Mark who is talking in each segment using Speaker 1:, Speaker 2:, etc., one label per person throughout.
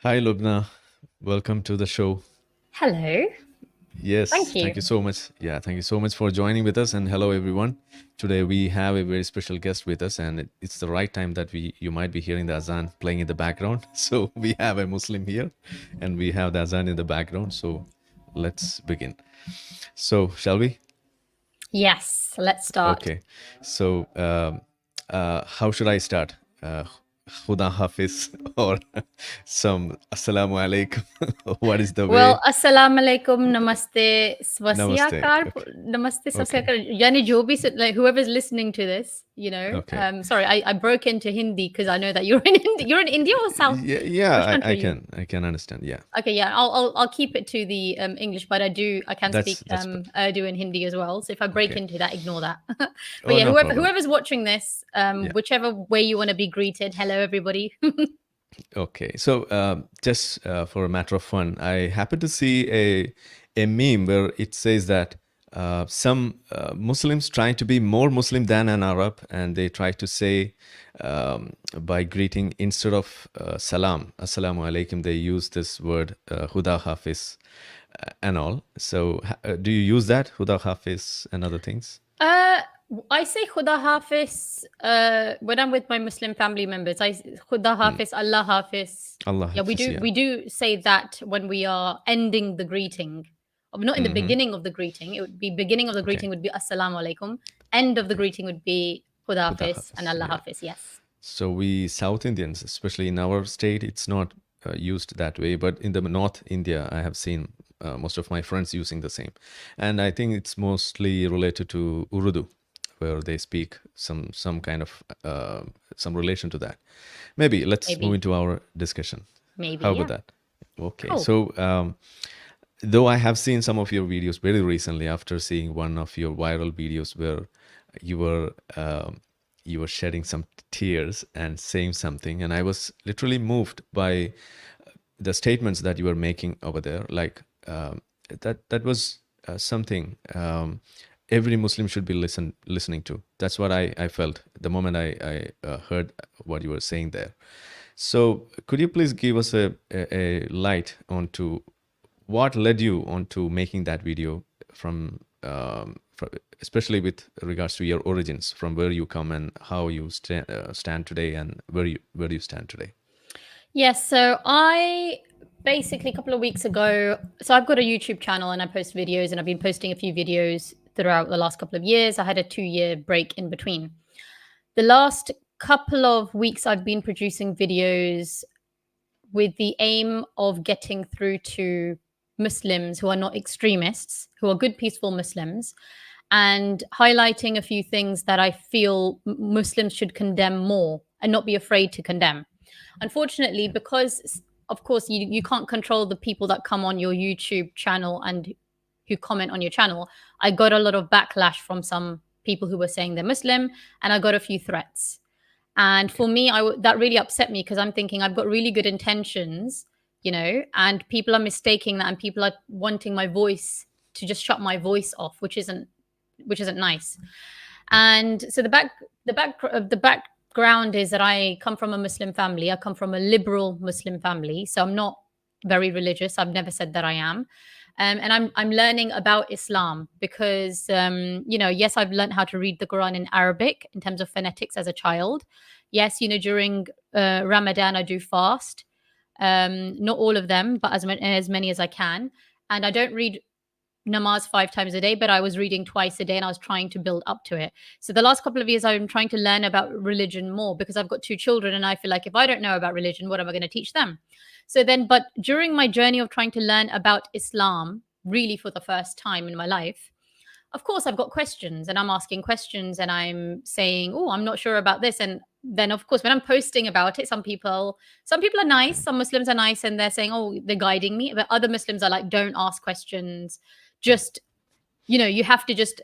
Speaker 1: Hi, Lubna. Welcome to the show.
Speaker 2: Hello.
Speaker 1: Yes,
Speaker 2: Thank you.
Speaker 1: thank you so much. Yeah, thank you so much for joining with us. And hello, everyone. Today we have a very special guest with us, and it's the right time that you might be hearing the azan playing in the background. So we have a Muslim here, and we have the azan in the background. So let's begin. So shall we?
Speaker 2: Yes, let's start.
Speaker 1: Okay. So how should I start? Khuda Hafiz or some Assalamu alaikum? What is the
Speaker 2: Well,
Speaker 1: way?
Speaker 2: assalamu alaikum, namaste,
Speaker 1: Namaste.
Speaker 2: swasiyakar,
Speaker 1: Okay.
Speaker 2: namaste,
Speaker 1: Okay.
Speaker 2: swasiyakar. Yani jo bhi, like whoever's listening to this,
Speaker 1: Okay.
Speaker 2: sorry, I broke into Hindi because I know that you're in you're in India or South.
Speaker 1: Yeah,
Speaker 2: Which
Speaker 1: yeah,
Speaker 2: country are you?
Speaker 1: I can understand. Yeah,
Speaker 2: Okay, yeah, I'll keep it to the English, but I can speak
Speaker 1: that's better.
Speaker 2: Urdu and Hindi as well. So if I break
Speaker 1: Okay.
Speaker 2: into that, ignore that. But
Speaker 1: Oh,
Speaker 2: yeah,
Speaker 1: no problem.
Speaker 2: whoever's watching this,
Speaker 1: Yeah.
Speaker 2: whichever way you want to be greeted, hello everybody.
Speaker 1: Okay. So just for a matter of fun, I happened to see a meme where it says that some Muslims trying to be more Muslim than an Arab, and they try to say by greeting instead of salam, assalamu alaikum, they use this word huda hafiz and all. So do you use that huda hafiz and other things?
Speaker 2: I say Khuda Hafiz when I'm with my Muslim family members. I Khuda Hafiz, Allah Hafiz.
Speaker 1: Allah
Speaker 2: Yeah,
Speaker 1: hafiz. Yeah.
Speaker 2: we do say that when we are ending the greeting. Not in the beginning of the greeting. It would be beginning of the greeting would be Assalamu alaikum. End of the greeting would be Khuda
Speaker 1: Huda
Speaker 2: Hafiz and
Speaker 1: hafiz.
Speaker 2: Allah
Speaker 1: Yeah.
Speaker 2: Hafiz. Yes.
Speaker 1: So we South Indians, especially in our state, it's not used that way. But in the North India, I have seen most of my friends using the same, and I think it's mostly related to Urdu, where they speak some kind of some relation to that. Maybe let's move into our discussion.
Speaker 2: Maybe.
Speaker 1: How
Speaker 2: Yeah.
Speaker 1: about that? Okay.
Speaker 2: Cool.
Speaker 1: So though I have seen some of your videos very recently after seeing one of your viral videos where you were shedding some tears and saying something, and I was literally moved by the statements that you were making over there. Like that was something every Muslim should be listening to. That's what I felt the moment I heard what you were saying there. So could you please give us a light onto what led you onto making that video from especially with regards to your origins, from where you come and how you stand today, and where do you stand today?
Speaker 2: Yes, so I basically a couple of weeks ago, so I've got a YouTube channel and I post videos, and I've been posting a few videos throughout the last couple of years. I had a 2-year break in between. The last couple of weeks, I've been producing videos with the aim of getting through to Muslims who are not extremists, who are good, peaceful Muslims, and highlighting a few things that I feel Muslims should condemn more and not be afraid to condemn. Unfortunately, because of course you can't control the people that come on your YouTube channel and who comment on your channel, I got a lot of backlash from some people who were saying they're Muslim, and I got a few threats. And for me, that really upset me because I'm thinking I've got really good intentions, and people are mistaking that, and people are wanting my voice to just shut my voice off, which isn't nice. And so the background is that I come from a Muslim family. I come from a liberal Muslim family, so I'm not very religious. I've never said that I am. And I'm learning about Islam because yes, I've learned how to read the Quran in Arabic in terms of phonetics as a child. Yes, during Ramadan I do fast, not all of them, but as many as I can. And I don't read namaz 5 times a day, but I was reading twice a day, and I was trying to build up to it. So the last couple of years I'm trying to learn about religion more because I've got 2 children, and I feel like if I don't know about religion, what am I going to teach them? So then, but during my journey of trying to learn about Islam, really for the first time in my life, of course I've got questions, and I'm asking questions, and I'm saying, oh, I'm not sure about this. And then of course when I'm posting about it, some people are nice, some Muslims are nice, and they're saying, oh, they're guiding me. But other Muslims are like, don't ask questions, just you have to just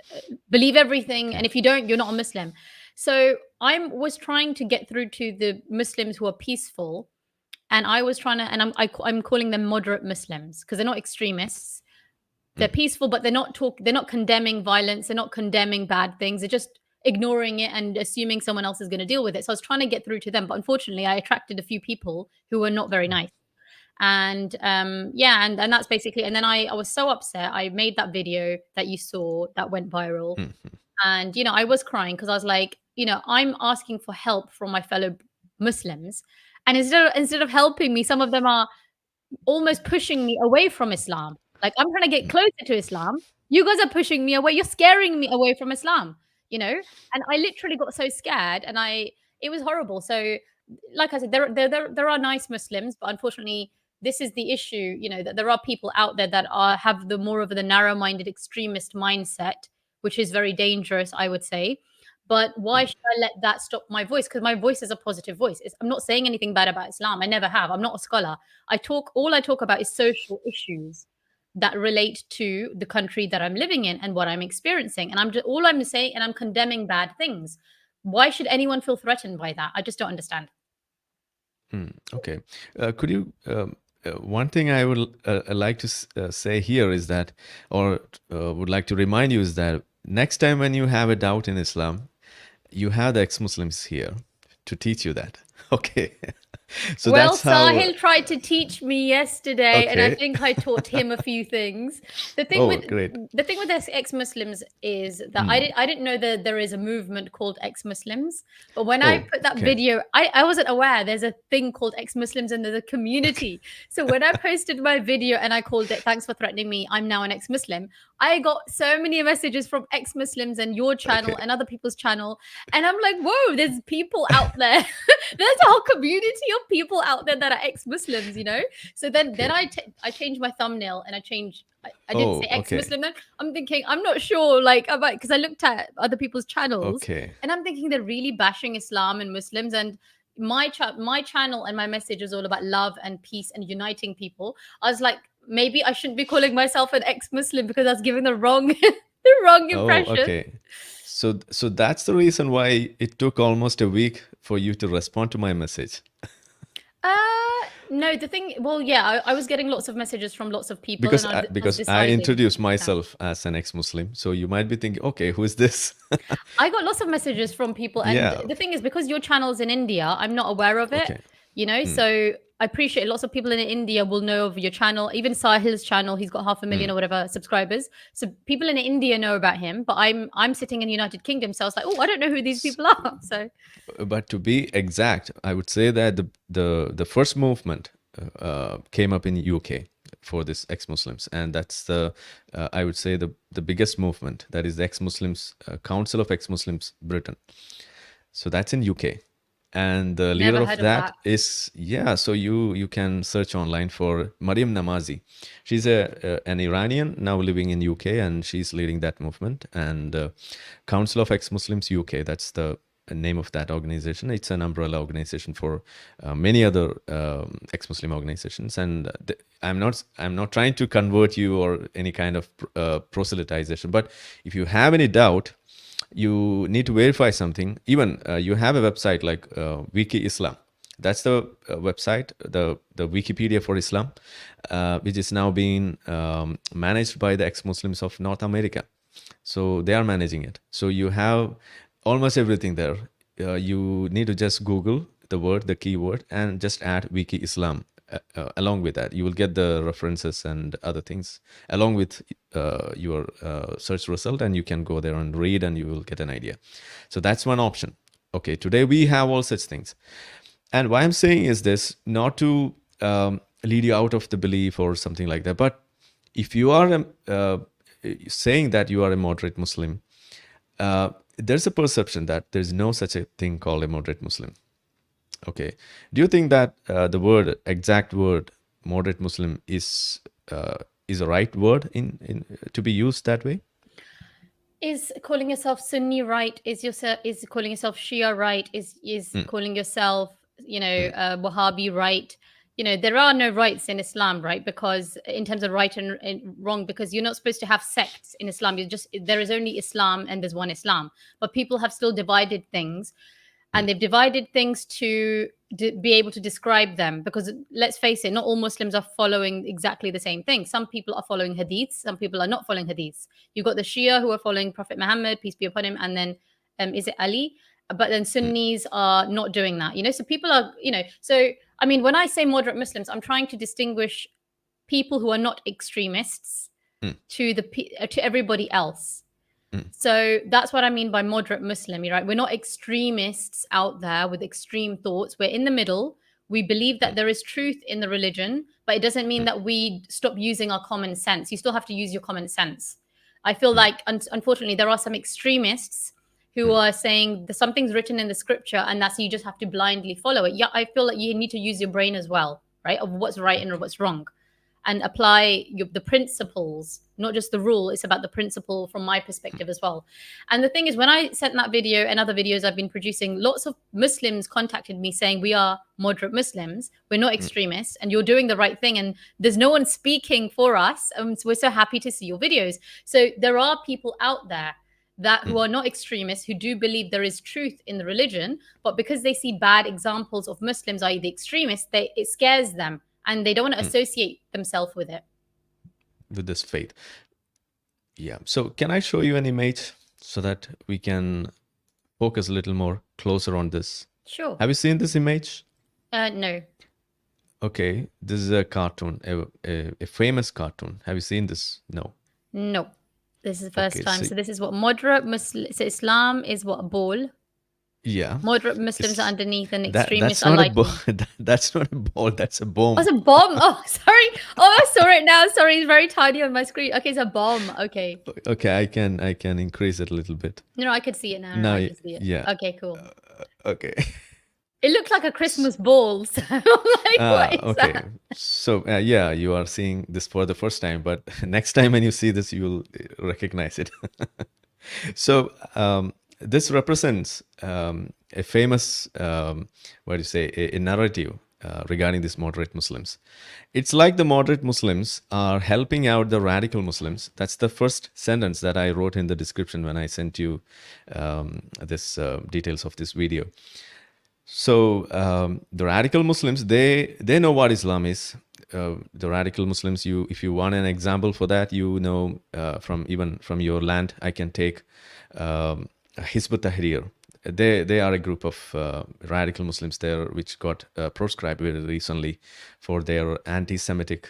Speaker 2: believe everything, and if you don't, you're not a Muslim. So I was trying to get through to the Muslims who are peaceful, and I was trying to, and I'm calling them moderate Muslims because they're not extremists. They're peaceful, but they're not condemning violence, they're not condemning bad things, they're just ignoring it and assuming someone else is going to deal with it. So I was trying to get through to them, but unfortunately I attracted a few people who were not very nice. And yeah, and that's basically. And then I was so upset. I made that video that you saw that went viral, and I was crying because I was like, I'm asking for help from my fellow Muslims, and instead of helping me, some of them are almost pushing me away from Islam. Like, I'm trying to get closer to Islam. You guys are pushing me away. You're scaring me away from Islam, And I literally got so scared, and it was horrible. So, like I said, there are nice Muslims, but unfortunately, this is the issue. That there are people out there that have the more of the narrow-minded extremist mindset, which is very dangerous, I would say. But why should I let that stop my voice? Because my voice is a positive voice. I'm not saying anything bad about Islam. I never have. I'm not a scholar. All I talk about is social issues that relate to the country that I'm living in and what I'm experiencing. And all I'm saying, and I'm condemning bad things. Why should anyone feel threatened by that? I just don't understand.
Speaker 1: Okay. Could you, one thing I would like to say here is that, or would like to remind you is that next time when you have a doubt in Islam, you have the ex-Muslims here to teach you that. Okay. So
Speaker 2: well,
Speaker 1: that's how
Speaker 2: Sahil tried to teach me yesterday, and I
Speaker 1: Okay.
Speaker 2: think I taught him a few things. The thing with ex-Muslims is that I didn't know that there is a movement called ex-Muslims. But when I put that video, I wasn't aware there's a thing called ex-Muslims and there's a community. So when I posted my video and I called it "Thanks for threatening me, I'm now an ex-Muslim," I got so many messages from ex-Muslims and your channel and other people's channel, and I'm like, whoa, there's people out there. There's a whole community of people out there that are ex-Muslims, So then I changed my thumbnail and I didn't say ex-Muslim then. I'm thinking, I'm not sure, because I looked at other people's channels and I'm thinking they're really bashing Islam and Muslims, and my channel and my message is all about love and peace and uniting people. I was like, maybe I shouldn't be calling myself an ex-Muslim because I was giving the wrong impression.
Speaker 1: Okay. So that's the reason why it took almost a week for you to respond to my message.
Speaker 2: No, I was getting lots of messages from lots of people.
Speaker 1: Because I introduced myself as an ex-Muslim. So you might be thinking, okay, who is this?
Speaker 2: I got lots of messages from people. And the thing is, because your channel's in India, I'm not aware of it, So I appreciate lots of people in India will know of your channel. Even Sahil's channel, he's got 500,000 or whatever subscribers. So people in India know about him, but I'm sitting in the United Kingdom, so I was like, oh, I don't know who these people are. So,
Speaker 1: but to be exact, I would say that the first movement came up in UK for this ex-Muslims, and that's I would say the biggest movement. That is the ex-Muslims Council of Ex-Muslims Britain. So that's in UK. And the leader of that is, so you can search online for Mariam Namazi. She's an Iranian now living in UK, and she's leading that movement. And Council of Ex-Muslims UK, that's the name of that organization. It's an umbrella organization for many other ex-Muslim organizations. And I'm not trying to convert you or any kind of proselytization, but if you have any doubt, you need to verify something. Even you have a website like Wiki Islam. That's the website, the Wikipedia for Islam, which is now being managed by the ex-Muslims of North America. So they are managing it. So you have almost everything there. You need to just Google the keyword, and just add Wiki Islam. Along with that, you will get the references and other things along with your search result, and you can go there and read, and you will get an idea. So that's one option. Okay, today we have all such things. And why I'm saying is this, not to lead you out of the belief or something like that, but if you are saying that you are a moderate Muslim, there's a perception that there's no such a thing called a moderate Muslim. Okay. Do you think that the exact word moderate Muslim is a right word to be used that way?
Speaker 2: Is calling yourself Sunni right? Is calling yourself Shia right? Is calling yourself Wahhabi right? There are no rights in Islam, right? Because in terms of right and wrong, because you're not supposed to have sects in Islam. There is only Islam, and there's one Islam. But people have still divided things. And they've divided things to be able to describe them, because let's face it, not all Muslims are following exactly the same thing. Some people are following hadiths, some people are not following hadiths. You've got the Shia who are following Prophet Muhammad, peace be upon him, and then is it Ali? But then Sunnis are not doing that, So people are, so I mean, when I say moderate Muslims, I'm trying to distinguish people who are not extremists to everybody else. So that's what I mean by moderate Muslim, right? We're not extremists out there with extreme thoughts. We're in the middle. We believe that there is truth in the religion, but it doesn't mean that we stop using our common sense. You still have to use your common sense. I feel like, unfortunately, there are some extremists who are saying that something's written in the scripture and that's you just have to blindly follow it. Yeah, I feel like you need to use your brain as well, right? Of what's right and what's wrong, and apply the principles, not just the rule. It's about the principle from my perspective as well. And the thing is, when I sent that video and other videos I've been producing, lots of Muslims contacted me saying, we are moderate Muslims, we're not extremists, and you're doing the right thing. And there's no one speaking for us. So we're so happy to see your videos. So there are people out there that who are not extremists, who do believe there is truth in the religion, but because they see bad examples of Muslims, i.e. the extremists, it scares them. And they don't want to associate themselves with it.
Speaker 1: With this faith. Yeah. So can I show you an image so that we can focus a little more closer on this?
Speaker 2: Sure.
Speaker 1: Have you seen this image?
Speaker 2: No.
Speaker 1: Okay. This is a cartoon, a famous cartoon. Have you seen this? No.
Speaker 2: No. This is the first
Speaker 1: Okay,
Speaker 2: time.
Speaker 1: so-
Speaker 2: So this is what moderate Muslim. So Islam is what, a ball.
Speaker 1: Yeah.
Speaker 2: Moderate Muslims
Speaker 1: It's-
Speaker 2: are underneath and
Speaker 1: That's
Speaker 2: extremists are
Speaker 1: not a
Speaker 2: lighting.
Speaker 1: ball. That's not a ball. That's a bomb.
Speaker 2: Oh, it's a bomb. Oh, sorry. Oh, I saw it now. Sorry, it's very tiny on my screen. Okay, it's a bomb. Okay.
Speaker 1: Okay, I can increase it a little bit.
Speaker 2: No, I could see it now.
Speaker 1: No,
Speaker 2: I can see it.
Speaker 1: yeah.
Speaker 2: Okay, cool.
Speaker 1: Okay.
Speaker 2: It looks like a Christmas ball. So I'm like, what is
Speaker 1: Okay.
Speaker 2: that?
Speaker 1: So yeah, you are seeing this for the first time, but next time when you see this, you will recognize it. So this represents a famous, what do you say, a narrative regarding these moderate Muslims. It's like the moderate Muslims are helping out the radical Muslims. That's the first sentence that I wrote in the description when I sent you this details of this video. So the radical Muslims, they know what Islam is. The radical Muslims, if you want an example for that, from your land, I can take Hizb ut-Tahrir. They are a group of radical Muslims there, which got proscribed very recently for their anti-Semitic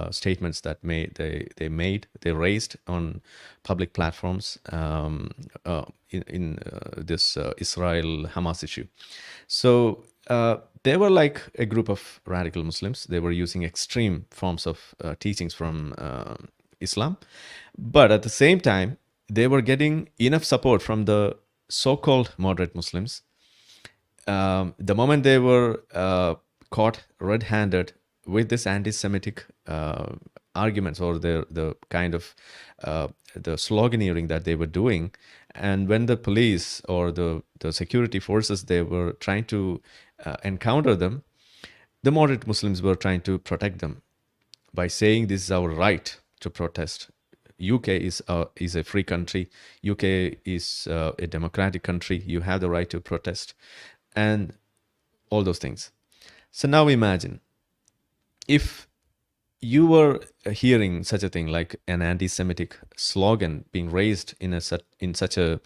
Speaker 1: statements that they raised on public platforms in this Israel-Hamas issue. So they were like a group of radical Muslims. They were using extreme forms of teachings from Islam, but at the same time, they were getting enough support from the so-called moderate Muslims. The moment they were caught red-handed with this anti-Semitic arguments or the kind of the sloganeering that they were doing, and when the police or the security forces, they were trying to encounter them, the moderate Muslims were trying to protect them by saying this is our right to protest. UK is a free country. UK is a democratic country. You have the right to protest and all those things. So now imagine if you were hearing such a thing like an anti-Semitic slogan being raised in such a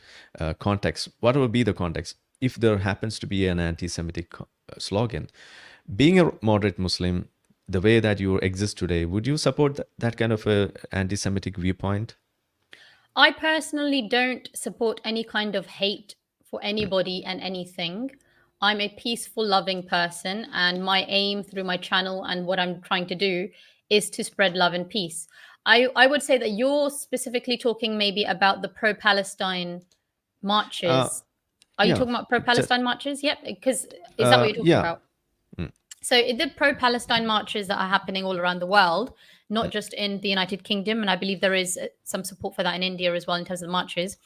Speaker 1: context. What would be the context? If there happens to be an anti-Semitic slogan, being a moderate Muslim, the way that you exist today, would you support that kind of a anti-Semitic viewpoint?
Speaker 2: I personally don't support any kind of hate for anybody and anything. I'm a peaceful, loving person, and my aim through my channel and what I'm trying to do is to spread love and peace. I would say that you're specifically talking maybe about the pro-Palestine marches. Are you
Speaker 1: yeah.
Speaker 2: talking about pro-Palestine marches? Yep, because is that what you're talking
Speaker 1: yeah.
Speaker 2: about? So the pro-Palestine marches that are happening all around the world, not just in the United Kingdom, and I believe there is some support for that in India as well in terms of the marches.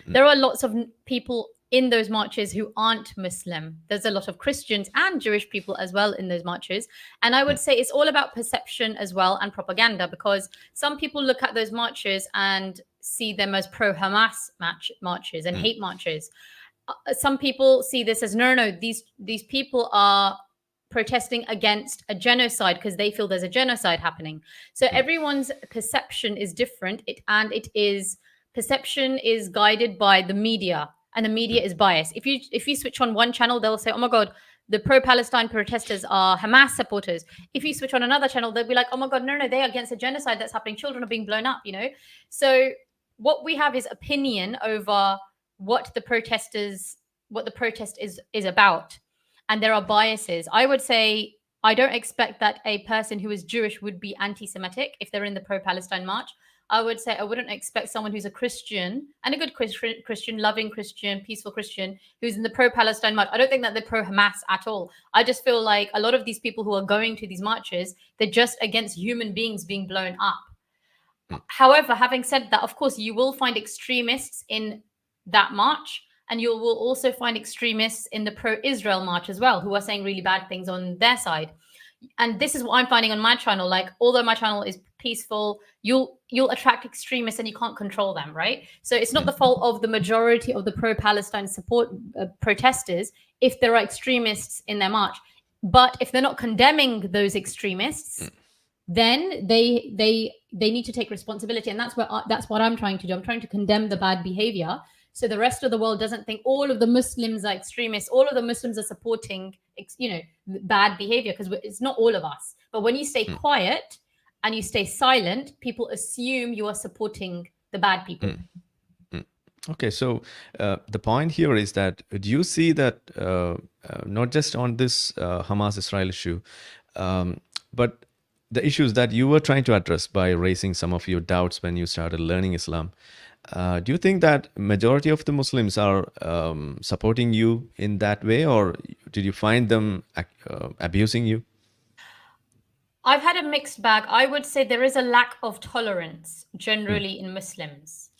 Speaker 2: There are lots of people in those marches who aren't Muslim. There's a lot of Christians and Jewish people as well in those marches. And I would say it's all about perception as well and propaganda, because some people look at those marches and see them as pro-Hamas marches and hate marches. Some people see this as, no, these people are protesting against a genocide because they feel there's a genocide happening. So everyone's perception is different, perception is guided by the media, and the media is biased. If you switch on one channel, they'll say, oh my God, the pro-Palestine protesters are Hamas supporters. If you switch on another channel, they'll be like, oh my God, no, they're against the genocide that's happening. Children are being blown up, you know? So what we have is opinion over what the protest is about. And there are biases. I would say, I don't expect that a person who is Jewish would be anti-Semitic if they're in the pro-Palestine march. I would say I wouldn't expect someone who's a Christian and a good Christian, loving Christian, peaceful Christian, who's in the pro-Palestine march. I don't think that they're pro-Hamas at all. I just feel like a lot of these people who are going to these marches, they're just against human beings being blown up. However, having said that, of course, you will find extremists in that march, and you will also find extremists in the pro-Israel march as well, who are saying really bad things on their side. And this is what I'm finding on my channel. Like, although my channel is peaceful, you'll attract extremists and you can't control them, right? So it's not the fault of the majority of the pro-Palestine support protesters if there are extremists in their march. But if they're not condemning those extremists, then they need to take responsibility. And that's what I'm trying to do. I'm trying to condemn the bad behavior, so the rest of the world doesn't think all of the Muslims are extremists, all of the Muslims are supporting, bad behavior, because it's not all of us. But when you stay quiet and you stay silent, people assume you are supporting the bad people.
Speaker 1: Okay, so the point here is that, do you see that not just on this Hamas-Israel issue, but the issues that you were trying to address by raising some of your doubts when you started learning Islam, do you think that majority of the Muslims are supporting you in that way, or did you find them abusing you?
Speaker 2: I've had a mixed bag. I would say there is a lack of tolerance generally in Muslims.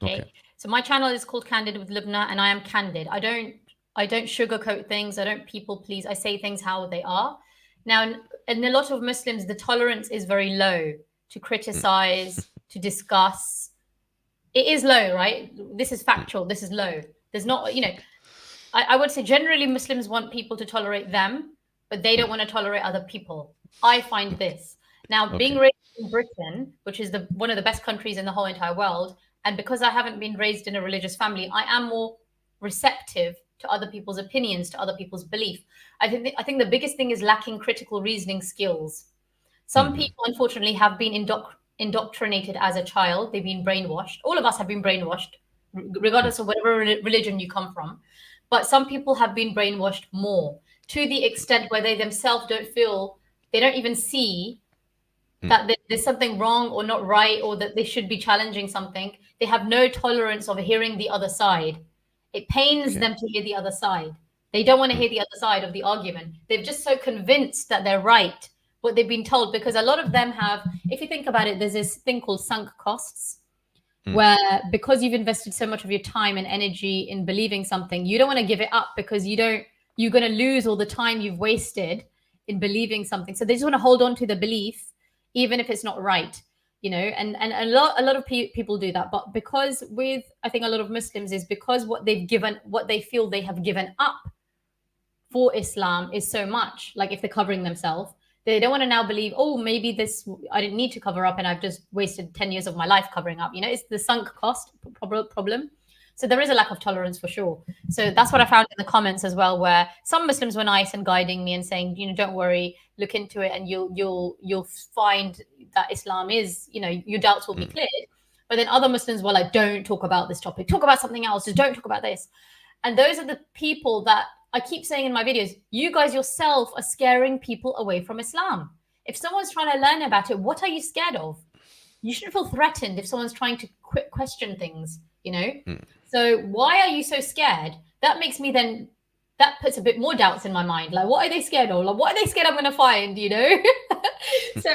Speaker 2: Okay. So my channel is called Candid with Lubna, and I am candid. I don't sugarcoat things. I don't people please. I say things how they are. Now, in a lot of Muslims, the tolerance is very low to criticize, to discuss. It is low, right? This is factual. This is low. There's not, I would say generally Muslims want people to tolerate them, but they don't want to tolerate other people. I find this. Now, being raised in Britain, which is one of the best countries in the whole entire world, and because I haven't been raised in a religious family, I am more receptive to other people's opinions, to other people's belief. I think the biggest thing is lacking critical reasoning skills. Some people, unfortunately, have been indoctrinated as a child. They've been brainwashed. All of us have been brainwashed, regardless of whatever religion you come from. But some people have been brainwashed more, to the extent where they themselves they don't even see that there's something wrong or not right, or that they should be challenging something. They have no tolerance of hearing the other side. It pains them to hear the other side. They don't want to hear the other side of the argument. They're just so convinced that they're right, what they've been told, because a lot of them have, if you think about it, there's this thing called sunk costs, where because you've invested so much of your time and energy in believing something, you don't want to give it up, because you're going to lose all the time you've wasted in believing something. So they just want to hold on to the belief, even if it's not right, and a lot of people do that. But because I think a lot of Muslims is because what they feel they have given up for Islam is so much, like if they're covering themselves, they don't want to now believe, oh, maybe I didn't need to cover up and I've just wasted 10 years of my life covering up. It's the sunk cost problem. So there is a lack of tolerance for sure. So that's what I found in the comments as well, where some Muslims were nice and guiding me and saying, don't worry, look into it and you'll find that Islam is, your doubts will be cleared. But then other Muslims were like, don't talk about this topic, talk about something else, just don't talk about this. And those are the people that I keep saying in my videos, you guys yourself are scaring people away from Islam. If someone's trying to learn about it, what are you scared of? You shouldn't feel threatened if someone's trying to question things, So why are you so scared? That makes me that puts a bit more doubts in my mind. Like, what are they scared of? Like, what are they scared I'm going to find, So,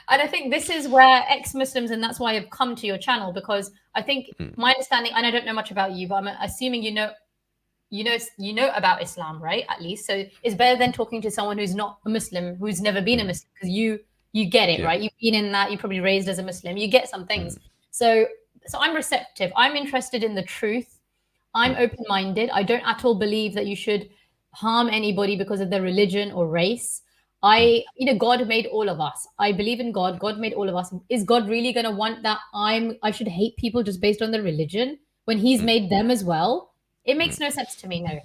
Speaker 2: and I think this is where ex-Muslims, and that's why I've come to your channel, because I think my understanding, and I don't know much about you, but I'm assuming you know about Islam, right? At least. So it's better than talking to someone who's not a Muslim, who's never been a Muslim, because you get it, right? You've been in that, you're probably raised as a Muslim, you get some things. So I'm receptive. I'm interested in the truth. I'm open-minded. I don't at all believe that you should harm anybody because of their religion or race. God made all of us. I believe in God. God made all of us. Is God really going to want that I should hate people just based on their religion when he's made them as well? It makes no sense to me, no.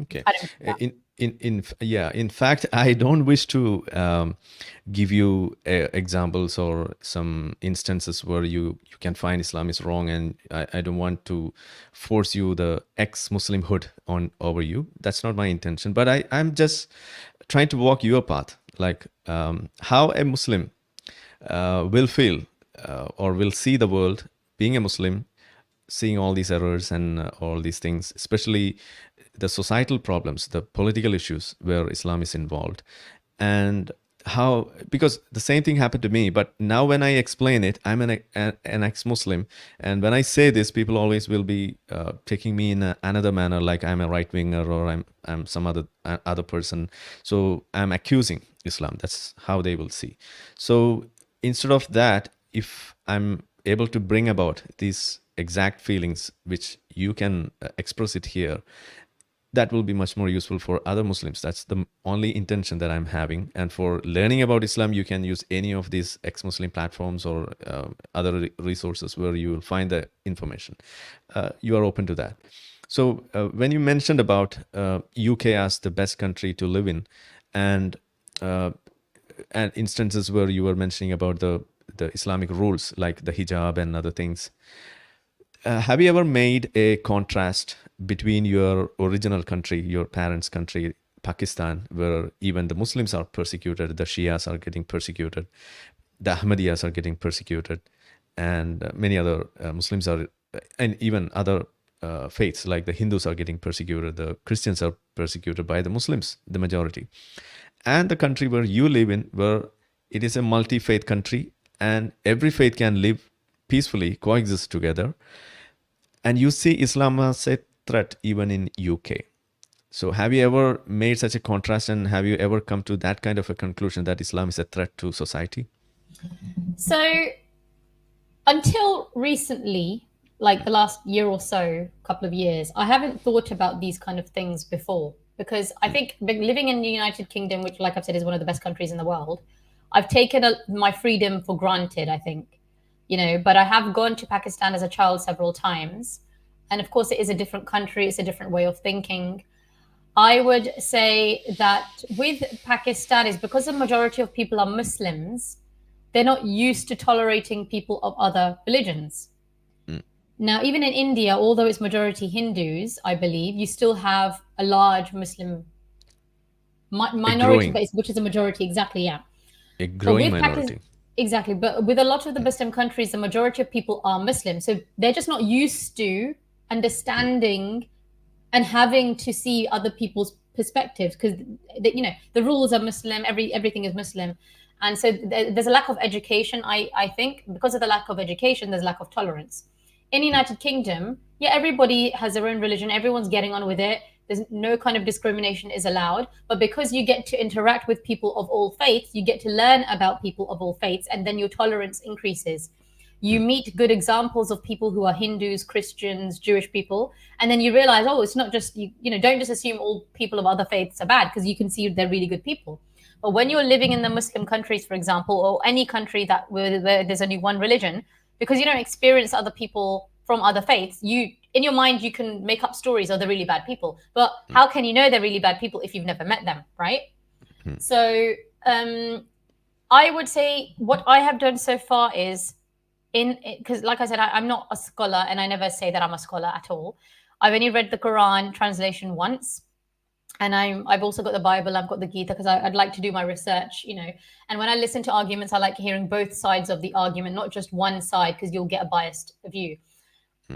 Speaker 1: Okay. In fact, I don't wish to give you examples or some instances where you can find Islam is wrong, and I don't want to force you the ex-Muslimhood on over you. That's not my intention. But I'm just trying to walk your path, like how a Muslim will feel or will see the world being a Muslim, seeing all these errors and all these things, especially the societal problems, the political issues where Islam is involved. And how, because the same thing happened to me, but now when I explain it, I'm an ex-Muslim. And when I say this, people always will be taking me in another manner, like I'm a right-winger or I'm some other person. So I'm accusing Islam. That's how they will see. So instead of that, if I'm able to bring about these exact feelings, which you can express it here, that will be much more useful for other Muslims. That's the only intention that I'm having. And for learning about Islam, you can use any of these ex-Muslim platforms or other resources where you will find the information. You are open to that. So when you mentioned about UK as the best country to live in, and instances where you were mentioning about the Islamic rules like the hijab and other things, have you ever made a contrast between your original country, your parents' country, Pakistan, where even the Muslims are persecuted, the Shias are getting persecuted, the Ahmadiyas are getting persecuted, and many other Muslims are, and even other faiths like the Hindus are getting persecuted, the Christians are persecuted by the Muslims, the majority. And the country where you live in, where it is a multi-faith country and every faith can live peacefully, coexist together. And you see Islam as a threat even in UK. So have you ever made such a contrast, and have you ever come to that kind of a conclusion that Islam is a threat to society?
Speaker 2: So until recently, like the last year or so, couple of years, I haven't thought about these kind of things before, because I think living in the United Kingdom, which, like I've said, is one of the best countries in the world, I've taken my freedom for granted, I think. But I have gone to Pakistan as a child several times. And of course, it is a different country. It's a different way of thinking. I would say that with Pakistan is because the majority of people are Muslims, they're not used to tolerating people of other religions. Now, even in India, although it's majority Hindus, I believe, you still have a large Muslim minority base, which is a majority, exactly, yeah.
Speaker 1: A growing minority.
Speaker 2: Exactly. But with a lot of the Muslim countries, the majority of people are Muslim. So they're just not used to understanding and having to see other people's perspectives, because, the rules are Muslim, everything is Muslim. And so there's a lack of education, I think. Because of the lack of education, there's lack of tolerance. In the United Kingdom, yeah, everybody has their own religion. Everyone's getting on with it. There's no kind of discrimination is allowed. But because you get to interact with people of all faiths, you get to learn about people of all faiths, and then your tolerance increases. You meet good examples of people who are Hindus, Christians, Jewish people, and then you realize, oh, it's not just, don't just assume all people of other faiths are bad, because you can see they're really good people. But when you're living in the Muslim countries, for example, or any country where there's only one religion, because you don't experience other people from other faiths, in your mind, you can make up stories of the really bad people. But how can you know they're really bad people if you've never met them, right? So I would say what I have done so far is, because like I said, I'm not a scholar, and I never say that I'm a scholar at all. I've only read the Quran translation once. And I've also got the Bible, I've got the Gita, because I'd like to do my research, And when I listen to arguments, I like hearing both sides of the argument, not just one side, because you'll get a biased view.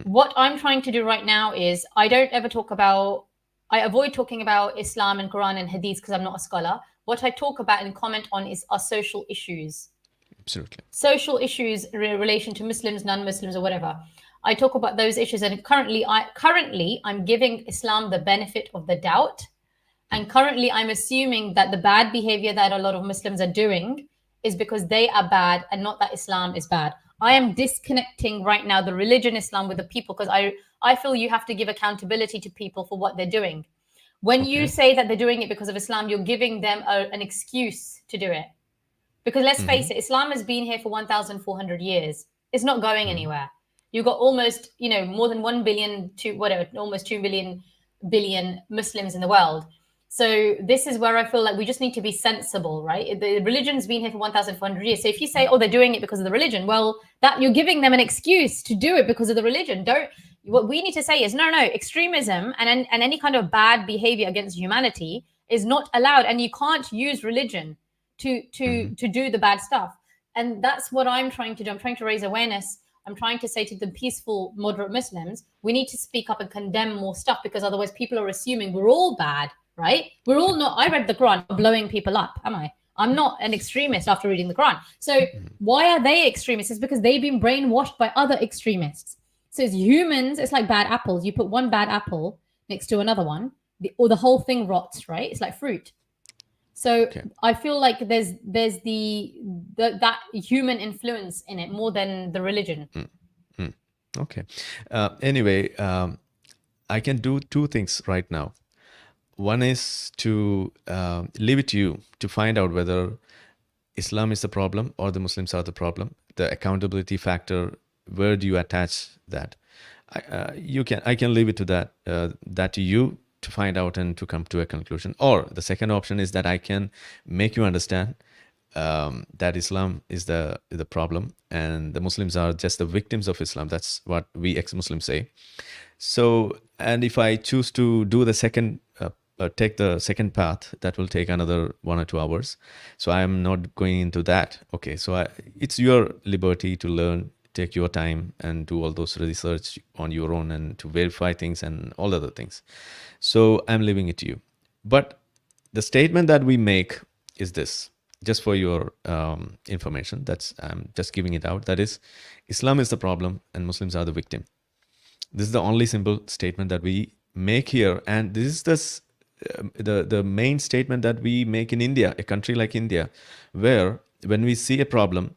Speaker 2: What I'm trying to do right now is I avoid talking about Islam and Quran and Hadith because I'm not a scholar. What I talk about and comment on are social issues.
Speaker 1: Absolutely.
Speaker 2: Social issues in relation to Muslims, non-Muslims, or whatever. I talk about those issues, and currently I'm giving Islam the benefit of the doubt. And currently, I'm assuming that the bad behavior that a lot of Muslims are doing is because they are bad and not that Islam is bad. I am disconnecting right now the religion Islam with the people, because I feel you have to give accountability to people for what they're doing. When you say that they're doing it because of Islam, you're giving them an excuse to do it. Because let's face it, Islam has been here for 1,400 years. It's not going anywhere. You've got almost, more than 1 billion to whatever, almost 2 billion Muslims in the world. So this is where I feel like we just need to be sensible, right? The religion's been here for 1,400 years. So if you say, oh, they're doing it because of the religion, well, that you're giving them an excuse to do it because of the religion. What we need to say is, no, extremism and any kind of bad behavior against humanity is not allowed. And you can't use religion to do the bad stuff. And that's what I'm trying to do. I'm trying to raise awareness. I'm trying to say to the peaceful, moderate Muslims, we need to speak up and condemn more stuff, because otherwise people are assuming we're all bad. Right? We're all not. I read the Quran, blowing people up, am I? I'm not an extremist after reading the Quran. So why are they extremists? It's because they've been brainwashed by other extremists. So as humans, it's like bad apples. You put one bad apple next to another one, or the whole thing rots, right? It's like fruit. So I feel like there's that human influence in it more than the religion.
Speaker 1: Okay. Anyway, I can do two things right now. One is to leave it to you to find out whether Islam is the problem or the Muslims are the problem. The accountability factor, where do you attach that? I can leave it to that to you to find out and to come to a conclusion. Or the second option is that I can make you understand that Islam is the problem and the Muslims are just the victims of Islam. That's what we ex-Muslims say. So, and if I choose to do the second take the second path, that will take another 1 or 2 hours. So I am not going into that. Okay, so it's your liberty to learn, take your time and do all those research on your own and to verify things and all other things. So I'm leaving it to you. But the statement that we make is this, just for your information, I'm just giving it out. That is, Islam is the problem and Muslims are the victim. This is the only simple statement that we make here. And this is the main statement that we make in India, a country like India, where when we see a problem,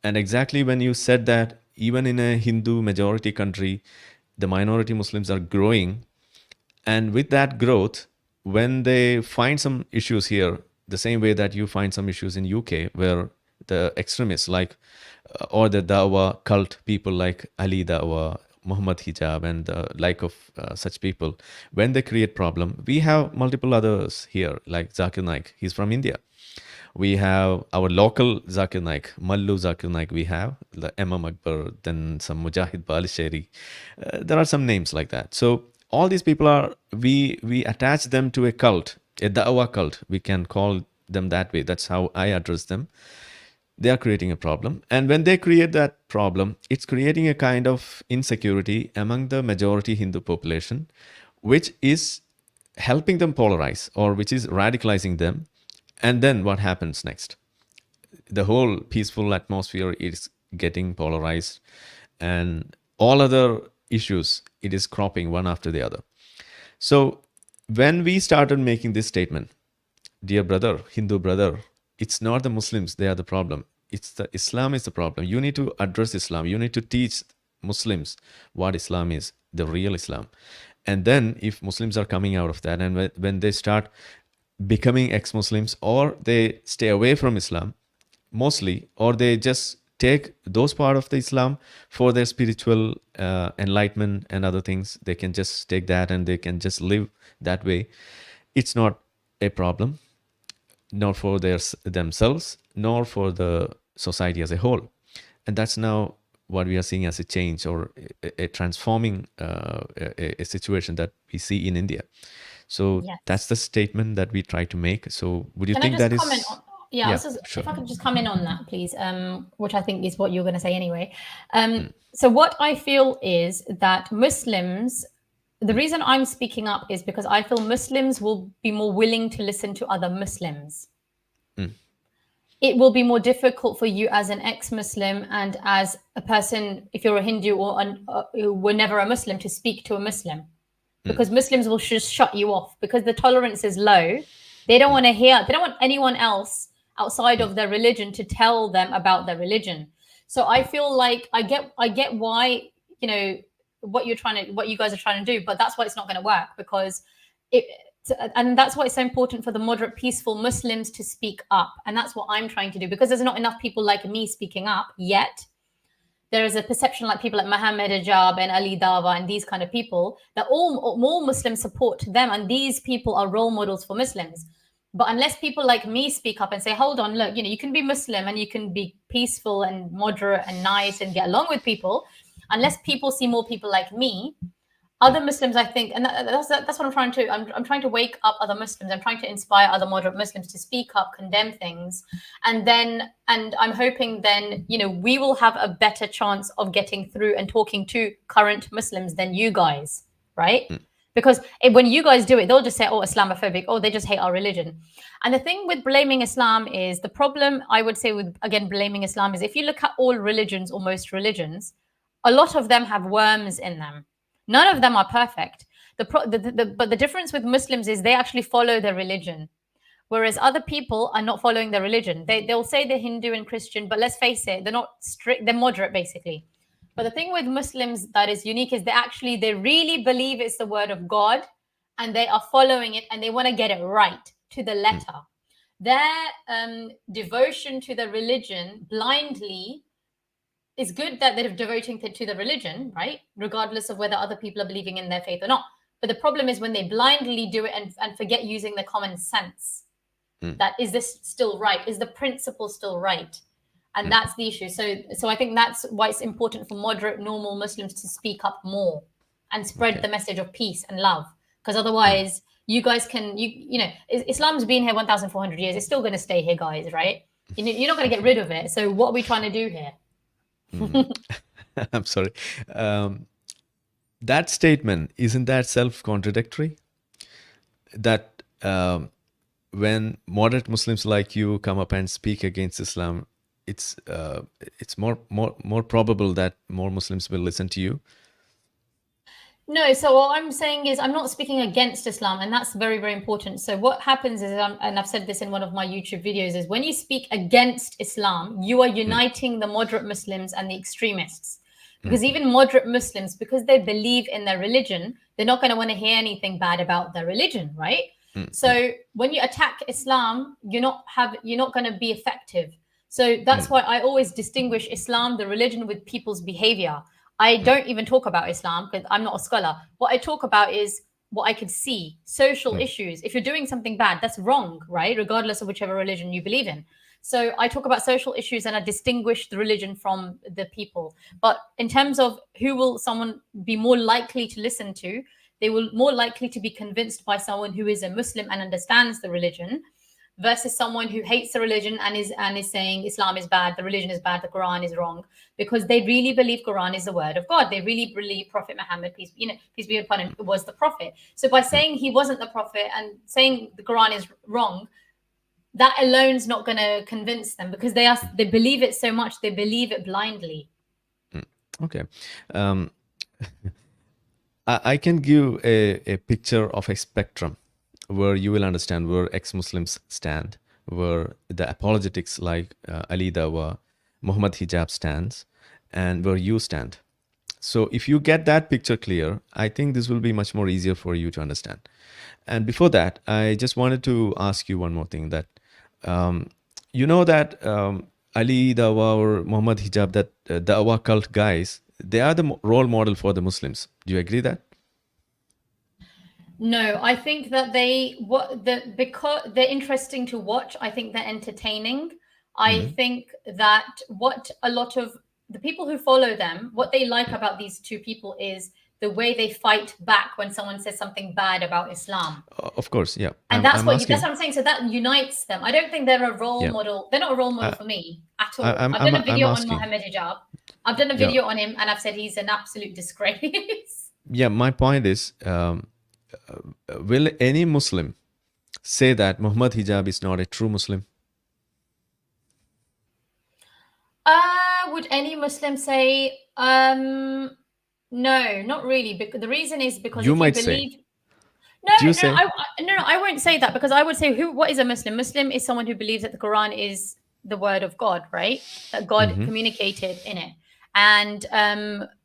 Speaker 1: and exactly when you said that even in a Hindu majority country, the minority Muslims are growing, and with that growth, when they find some issues here, the same way that you find some issues in UK, where the extremists like or the Dawa cult people like Ali Dawa, Muhammad Hijab and the like of such people, when they create problem, we have multiple others here like Zakir Naik. He's from India. We have our local Zakir Naik, Mallu Zakir Naik. We have the Imam Akbar, then some Mujahid Balisheri. There are some names like that. So all these people are, we attach them to a cult, a Dawa cult. We can call them that way. That's how I address them. They are creating a problem. And when they create that problem, it's creating a kind of insecurity among the majority Hindu population, which is helping them polarize or which is radicalizing them. And then what happens next? The whole peaceful atmosphere is getting polarized and all other issues, it is cropping one after the other. So when we started making this statement, dear brother, Hindu brother, it's not the Muslims, they are the problem. It's the Islam is the problem. You need to address Islam. You need to teach Muslims what Islam is, the real Islam. And then if Muslims are coming out of that and when they start becoming ex-Muslims or they stay away from Islam mostly, or they just take those part of the Islam for their spiritual enlightenment and other things, they can just take that and they can just live that way. It's not a problem, not for themselves, nor for the society as a whole. And that's now what we are seeing as a change or a transforming a situation that we see in India. So that's the statement that we try to make. So would you think that is...
Speaker 2: If I could just come in on that, please, which I think is what you're going to say anyway. So what I feel is that Muslims, the reason I'm speaking up is because I feel Muslims will be more willing to listen to other Muslims. It will be more difficult for you as an ex-Muslim and as a person, if you're a Hindu or who were never a Muslim, to speak to a Muslim. Because Muslims will just shut you off because the tolerance is low. They don't want to hear, they don't want anyone else outside of their religion to tell them about their religion. So I feel like I get why, you know, what you guys are trying to do, but that's why it's not going to work, because and that's why it's so important for the moderate, peaceful Muslims to speak up. And that's what I'm trying to do, because there's not enough people like me speaking up yet. there is a perception like people like Muhammad Ajab and Ali Dawa and these kind of people, that all Muslims support them, and these people are role models for Muslims. But unless people like me speak up and say, hold on, look, you can be Muslim and you can be peaceful and moderate and nice and get along with people, unless people see more people like me, other Muslims, I think, and that's what I'm trying to. I'm trying to wake up other Muslims. I'm trying to inspire other moderate Muslims to speak up, condemn things, and I'm hoping then we will have a better chance of getting through and talking to current Muslims than you guys, right? Because when you guys do it, they'll just say, "Oh, Islamophobic. Oh, they just hate our religion." And the thing with blaming Islam is, the problem I would say with blaming Islam is, if you look at all religions or most religions, a lot of them have worms in them. None of them are perfect. But the difference with Muslims is they actually follow their religion, whereas other people are not following their religion. They'll say they're Hindu and Christian, but let's face it, they're not strict. They're moderate, basically. But the thing with Muslims that is unique is they really believe it's the word of God, and they are following it, and they want to get it right to the letter. Their devotion to the religion blindly is good, that they're devoting to the religion, right? Regardless of whether other people are believing in their faith or not. But the problem is when they blindly do it and forget using the common sense. That, is this still right? Is the principle still right? And that's the issue. So I think that's why it's important for moderate, normal Muslims to speak up more and spread the message of peace and love. Because otherwise, you guys can, Islam's been here 1,400 years. It's still going to stay here, guys, right? You're not going to get rid of it. So what are we trying to do here?
Speaker 1: I'm sorry. That statement, isn't that self-contradictory? That when moderate Muslims like you come up and speak against Islam, it's more probable that more Muslims will listen to you.
Speaker 2: No, so what I'm saying is I'm not speaking against Islam, and that's very, very important. So what happens is, and I've said this in one of my YouTube videos, is when you speak against Islam, you are uniting the moderate Muslims and the extremists. Because even moderate Muslims, because they believe in their religion, they're not going to want to hear anything bad about their religion, right? So when you attack Islam, you're not going to be effective. So that's why I always distinguish Islam, the religion, with people's behavior. I don't even talk about Islam because I'm not a scholar. What I talk about is what I could see, social issues. If you're doing something bad, that's wrong, right? Regardless of whichever religion you believe in. So I talk about social issues and I distinguish the religion from the people. But in terms of who will someone be more likely to listen to, they will more likely to be convinced by someone who is a Muslim and understands the religion, versus someone who hates the religion and is saying Islam is bad, the religion is bad, the Quran is wrong, because they really believe Quran is the word of God. They really believe Prophet Muhammad, peace be upon him, was the prophet. So by saying he wasn't the prophet and saying the Quran is wrong, that alone is not going to convince them, because they believe it so much, they believe it blindly.
Speaker 1: Okay. I can give a picture of a spectrum where you will understand where ex-Muslims stand, where the apologetics like Ali Dawa, Muhammad Hijab stands, and where you stand. So if you get that picture clear, I think this will be much more easier for you to understand. And before that, I just wanted to ask you one more thing, that you know that Ali Dawa or Muhammad Hijab, that Dawa cult guys, they are the role model for the Muslims. Do you agree that?
Speaker 2: No, I think that because they're interesting to watch. I think they're entertaining. I think that what a lot of the people who follow them, what they like about these two people is the way they fight back when someone says something bad about Islam.
Speaker 1: Of course, yeah.
Speaker 2: And that's what I'm saying. So that unites them. I don't think they're a role model. They're not a role model for me at all. I've done a video on Muhammad Hijab. I've done a video on him, and I've said he's an absolute disgrace.
Speaker 1: Yeah, my point is, will any Muslim say that Muhammad Hijab is not a true Muslim?
Speaker 2: Would any Muslim say, no, not really. Because the reason is because
Speaker 1: you
Speaker 2: if
Speaker 1: might
Speaker 2: you believe,
Speaker 1: say.
Speaker 2: No, I won't say that, because I would say what is a Muslim? Muslim is someone who believes that the Quran is the word of God, right? That God communicated in it. And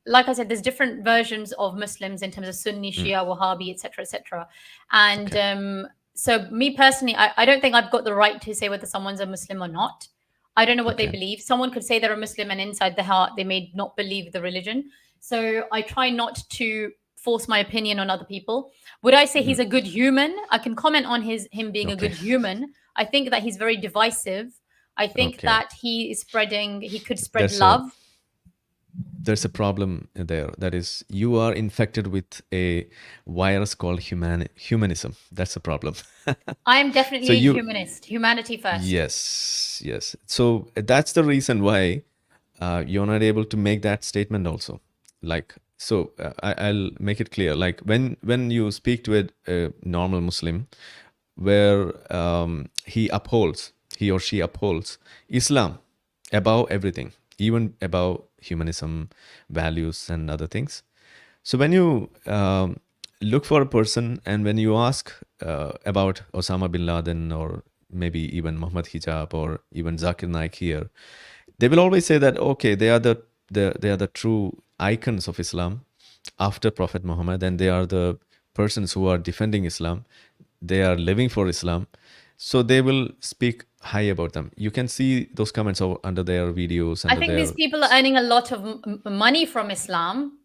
Speaker 2: like I said, there's different versions of Muslims in terms of Sunni, Shia, Wahhabi, etc., etc. And so me personally, I don't think I've got the right to say whether someone's a Muslim or not. I don't know what they
Speaker 1: Okay.
Speaker 2: believe. Someone could say they're a Muslim and inside the heart they may not believe the religion. So I try not to force my opinion on other people. Would I say he's a good human? I can comment on him being a
Speaker 1: Okay.
Speaker 2: good human. I think that he's very divisive. I think
Speaker 1: Okay.
Speaker 2: that he could spread
Speaker 1: There's
Speaker 2: love.
Speaker 1: there's a problem there. That is, you are infected with a virus called humanism. That's a problem.
Speaker 2: I am
Speaker 1: So
Speaker 2: definitely a humanist. Humanity first.
Speaker 1: yes. So that's the reason why you're not able to make that statement also. Like, so I'll make it clear. Like when you speak to a normal Muslim, where he or she upholds Islam above everything, even above humanism, values, and other things. So when you look for a person and when you ask about Osama bin Laden or maybe even Muhammad Hijab or even Zakir Naik here, they will always say that, okay, they are the true icons of Islam after Prophet Muhammad, and they are the persons who are defending Islam. They are living for Islam. So they will speak high about them. You can see those comments under their videos.
Speaker 2: I think these people are earning a lot of money from Islam.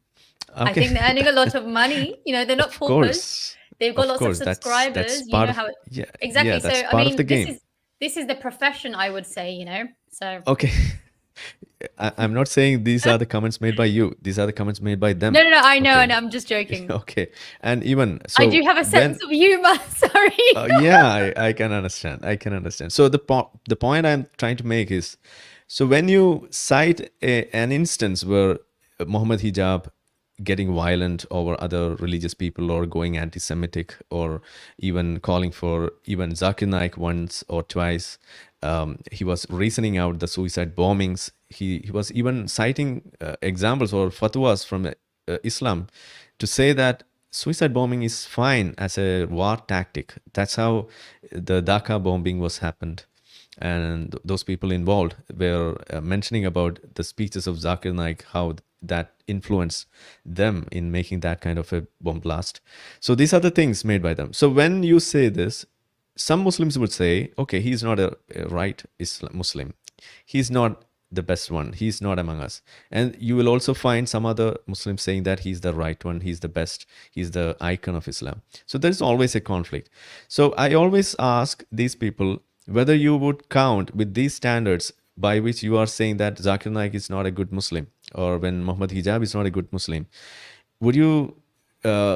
Speaker 2: I think they're earning a lot of money. They're not
Speaker 1: Of
Speaker 2: paupers.
Speaker 1: course.
Speaker 2: They've got
Speaker 1: Of
Speaker 2: lots of
Speaker 1: course.
Speaker 2: subscribers.
Speaker 1: That's
Speaker 2: You
Speaker 1: part
Speaker 2: know
Speaker 1: of
Speaker 2: how it
Speaker 1: yeah,
Speaker 2: exactly.
Speaker 1: that's
Speaker 2: So I
Speaker 1: part of
Speaker 2: mean,
Speaker 1: the game.
Speaker 2: this is the profession, I would say. So
Speaker 1: Okay. I'm not saying these are the comments made by you. These are the comments made by them.
Speaker 2: no. I know,
Speaker 1: Okay.
Speaker 2: and I'm just joking.
Speaker 1: Okay. And even
Speaker 2: I
Speaker 1: so
Speaker 2: do have a sense of humor. Sorry.
Speaker 1: yeah, I can understand. I can understand. So the point I'm trying to make is, so when you cite an instance where Muhammad Hijab getting violent over other religious people or going anti-Semitic or even calling for even Zakir Naik once or twice, he was reasoning out the suicide bombings. He was even citing examples or fatwas from Islam to say that suicide bombing is fine as a war tactic. That's how the Dhaka bombing was happened. And those people involved were mentioning about the speeches of Zakir Naik, how that influenced them in making that kind of a bomb blast. So these are the things made by them. So when you say this, some Muslims would say, okay, he's not a right Muslim. He's not the best one. He's not among us. And you will also find some other Muslims saying that he's the right one. He's the best. He's the icon of Islam. So there's always a conflict. So I always ask these people whether you would count with these standards by which you are saying that Zakir Naik is not a good Muslim, or when Muhammad Hijab is not a good Muslim. Would you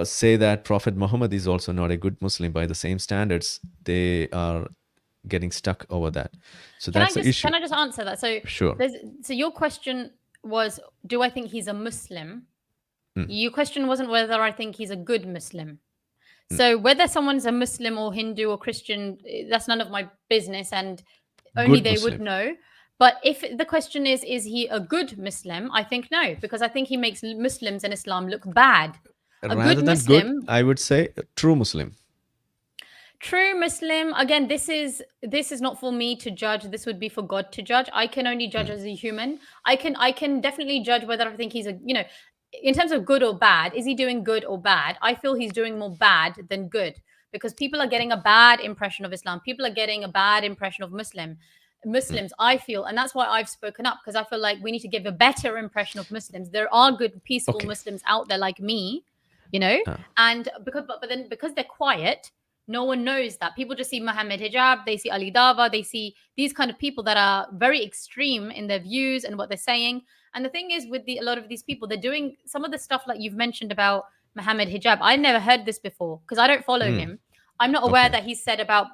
Speaker 1: say that Prophet Muhammad is also not a good Muslim by the same standards? They are getting stuck over that. So that's the issue.
Speaker 2: Can I just answer that? So
Speaker 1: sure.
Speaker 2: So your question was, do I think he's a Muslim? Your question wasn't whether I think he's a good Muslim. So whether someone's a Muslim or Hindu or Christian, that's none of my business, and only they would know. But if the question is he a good Muslim? I think no, because I think he makes Muslims and Islam look bad.
Speaker 1: Rather than Muslim, good, I would say true Muslim.
Speaker 2: True Muslim, again, this is not for me to judge. This would be for God to judge. I can only judge as a human. I can definitely judge whether I think he's in terms of good or bad. Is he doing good or bad? I feel he's doing more bad than good, because people are getting a bad impression of Islam. People are getting a bad impression of Muslims, I feel, and that's why I've spoken up, because I feel like we need to give a better impression of Muslims. There are good, peaceful Muslims out there like me, and because they're quiet, no one knows that. People just see Muhammad Hijab, they see Ali Dawa, they see these kind of people that are very extreme in their views and what they're saying. And the thing is, with a lot of these people, they're doing some of the stuff like you've mentioned about Muhammad Hijab. I never heard this before because I don't follow him. I'm not aware that he said about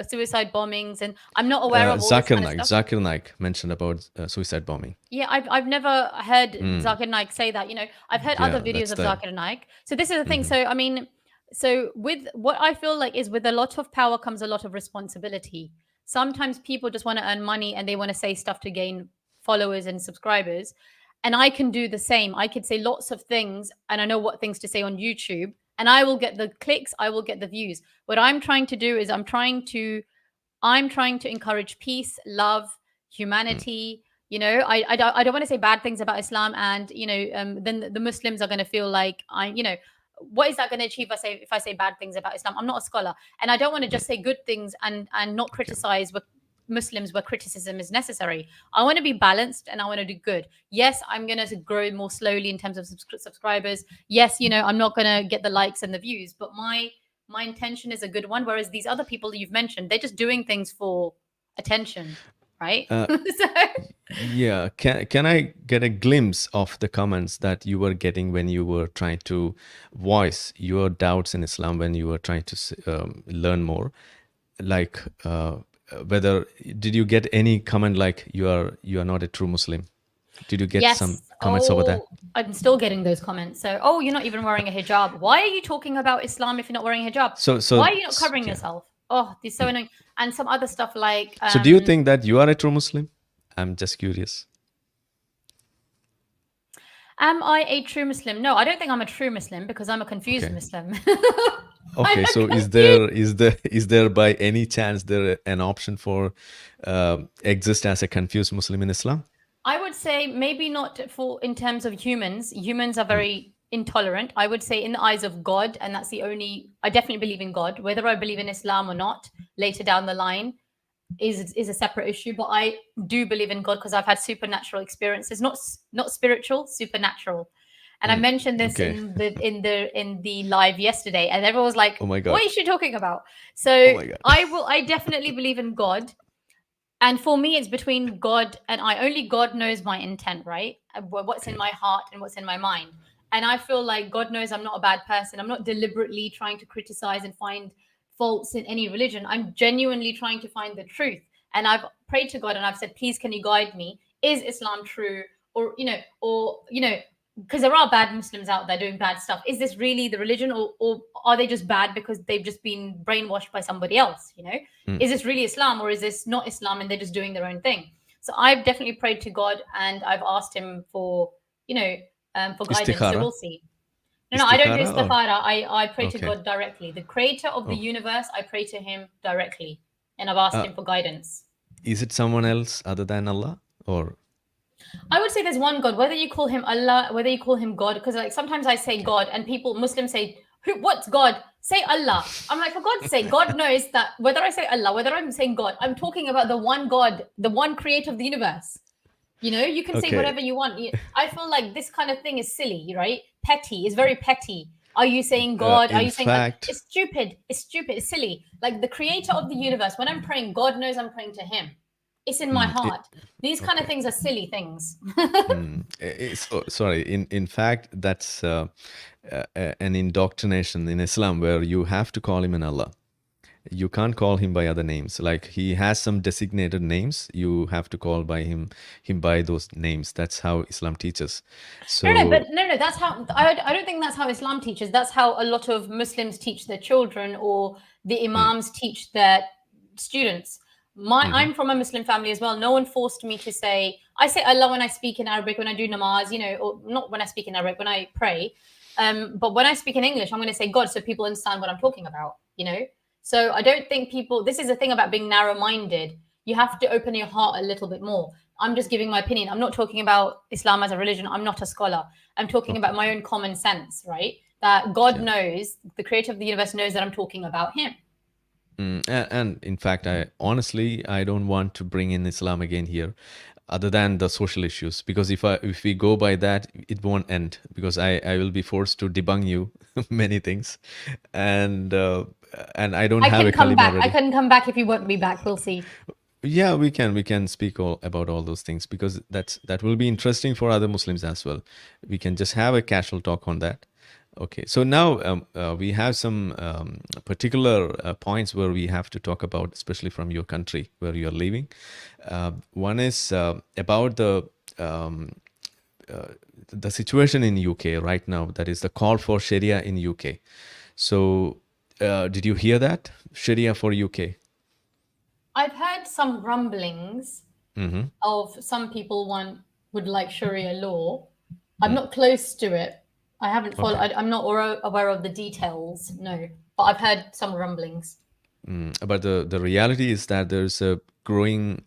Speaker 2: suicide bombings, and I'm not aware of all this kind of stuff.
Speaker 1: Zakir Naik mentioned about suicide bombing.
Speaker 2: Yeah, I've never heard Zakir Naik say that. I've heard other videos of Zakir Naik. So this is the thing. So I mean, so with what I feel like is, with a lot of power comes a lot of responsibility. Sometimes people just want to earn money and they want to say stuff to gain followers and subscribers. And I can do the same. I could say lots of things and I know what things to say on YouTube, and I will get the clicks, I will get the views. What I'm trying to do is I'm trying to encourage peace, love, humanity. I don't want to say bad things about Islam, and then the Muslims are going to feel like what is that going to achieve if I say bad things about Islam? I'm not a scholar, and I don't want to just say good things and not criticize Muslims where criticism is necessary. I want to be balanced and I want to do good. Yes, I'm going to grow more slowly in terms of subscribers. Yes, I'm not going to get the likes and the views, but my intention is a good one. Whereas these other people that you've mentioned, they're just doing things for attention, right? So,
Speaker 1: Yeah, can I get a glimpse of the comments that you were getting when you were trying to voice your doubts in Islam, when you were trying to learn more? Like, whether did you get any comment like you are not a true Muslim? Did you get
Speaker 2: yes.
Speaker 1: some comments over that?
Speaker 2: I'm still getting those comments. So, you're not even wearing a hijab. Why are you talking about Islam if you're not wearing a hijab?
Speaker 1: So
Speaker 2: Why are you not covering yourself? Oh, this is so annoying. And some other stuff like.
Speaker 1: So do you think that you are a true Muslim? I'm just curious.
Speaker 2: Am I a true Muslim? No, I don't think I'm a true Muslim because I'm a confused Muslim.
Speaker 1: Okay, so is there by any chance there an option for exist as a confused Muslim in Islam?
Speaker 2: I would say maybe not in terms of humans. Humans are very intolerant. I would say in the eyes of God, and that's the only. I definitely believe in God. Whether I believe in Islam or not later down the line is a separate issue. But I do believe in God because I've had supernatural experiences, not spiritual, supernatural. And I mentioned this in the live yesterday, and everyone was like,
Speaker 1: "Oh my God,
Speaker 2: what is she talking about?" So I definitely believe in God. And for me, it's between God and I. Only God knows my intent, right? What's in my heart and what's in my mind. And I feel like God knows I'm not a bad person. I'm not deliberately trying to criticize and find faults in any religion. I'm genuinely trying to find the truth. And I've prayed to God and I've said, please, can you guide me? Is Islam true? Or because there are bad Muslims out there doing bad stuff. Is this really the religion, or are they just bad because they've just been brainwashed by somebody else? Is this really Islam, or is this not Islam and they're just doing their own thing? So I've definitely prayed to God and I've asked him for for guidance.
Speaker 1: Istikhara?
Speaker 2: So we'll see. No, I don't do
Speaker 1: Istikhara or-
Speaker 2: istikhara. I pray to
Speaker 1: Okay.
Speaker 2: God directly. The creator of the universe, I pray to him directly. And I've asked him for guidance.
Speaker 1: Is it someone else other than Allah, or
Speaker 2: I would say there's one God, whether you call him Allah, whether you call him God, because like sometimes I say God and Muslims say, what's God? Say Allah. I'm like, for God's sake, God knows that whether I say Allah, whether I'm saying God, I'm talking about the one God, the one creator of the universe. You can say
Speaker 1: Okay.
Speaker 2: whatever you want. I feel like this kind of thing is silly, right? Petty. It's very petty. Are you saying God? Are
Speaker 1: in
Speaker 2: you saying
Speaker 1: fact-
Speaker 2: it's stupid? It's stupid. It's silly. Like the creator of the universe, when I'm praying, God knows I'm praying to him. It's in my heart. These kind of things are silly things.
Speaker 1: Sorry. In fact, that's an indoctrination in Islam where you have to call him an Allah. You can't call him by other names. Like he has some designated names. You have to call by him by those names. That's how Islam teaches. So
Speaker 2: No. That's how I don't think that's how Islam teaches. That's how a lot of Muslims teach their children, or the imams teach their students. I'm from a Muslim family as well. No one forced me to say. I say Allah when I speak in Arabic, when I do namaz, or not when I speak in Arabic, when I pray. But when I speak in English, I'm going to say God so people understand what I'm talking about. So I don't think this is the thing about being narrow-minded. You have to open your heart a little bit more. I'm just giving my opinion. I'm not talking about Islam as a religion. I'm not a scholar. I'm talking about my own common sense, right? That God knows, the creator of the universe knows that I'm talking about him.
Speaker 1: And in fact, I don't want to bring in Islam again here, other than the social issues, because if we go by that, it won't end, because I will be forced to debunk you many things, and I don't have a
Speaker 2: come
Speaker 1: kalima
Speaker 2: back.
Speaker 1: ready.
Speaker 2: I can come back if you want me back. We'll see.
Speaker 1: Yeah, we can speak about all those things, because that will be interesting for other Muslims as well. We can just have a casual talk on that. Okay, so now we have some particular points where we have to talk about, especially from your country where you are living. One is about the situation in UK right now. That is the call for Sharia in UK. So did you hear that? Sharia for UK?
Speaker 2: I've heard some rumblings of some people would like Sharia law. I'm not close to it. I haven't followed. I'm not aware of the details. No, but I've heard some rumblings.
Speaker 1: But the reality is that there's a growing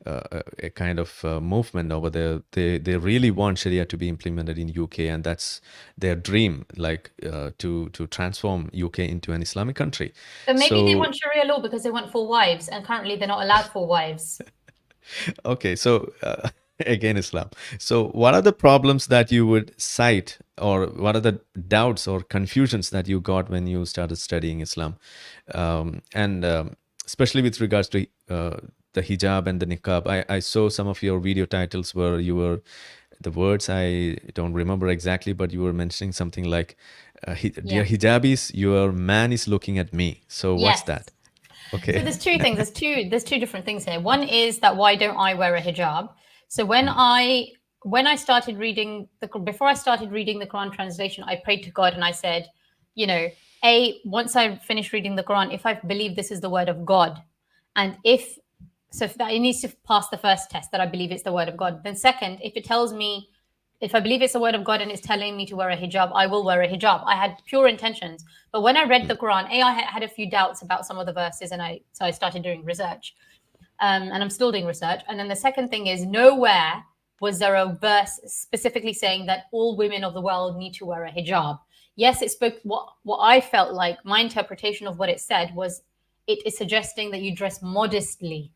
Speaker 1: a kind of movement over there. They really want Sharia to be implemented in UK, and that's their dream, like to transform UK into an Islamic country.
Speaker 2: But maybe they want Sharia law because they want 4 wives, and currently they're not allowed 4 wives.
Speaker 1: Okay, so again, Islam. So what are the problems that you would cite, or what are the doubts or confusions that you got when you started studying Islam? And especially with regards to the hijab and the niqab. I saw some of your video titles where you were, the words I don't remember exactly, but you were mentioning something like, dear hijabis, your man is looking at me. So what's that? Okay.
Speaker 2: So there's 2 things. There's two different things here. One is that why don't I wear a hijab? So when I started reading before I started reading the Quran translation, I prayed to God and I said, once I finish reading the Quran, if I believe this is the word of God, and if that it needs to pass the first test that I believe it's the word of God. Then second, if it tells me, if I believe it's the word of God and it's telling me to wear a hijab, I will wear a hijab. I had pure intentions. But when I read the Quran, I had a few doubts about some of the verses, and so I started doing research. And I'm still doing research. And then the second thing is, nowhere was there a verse specifically saying that all women of the world need to wear a hijab. Yes, it spoke what I felt like, my interpretation of what it said was, it is suggesting that you dress modestly.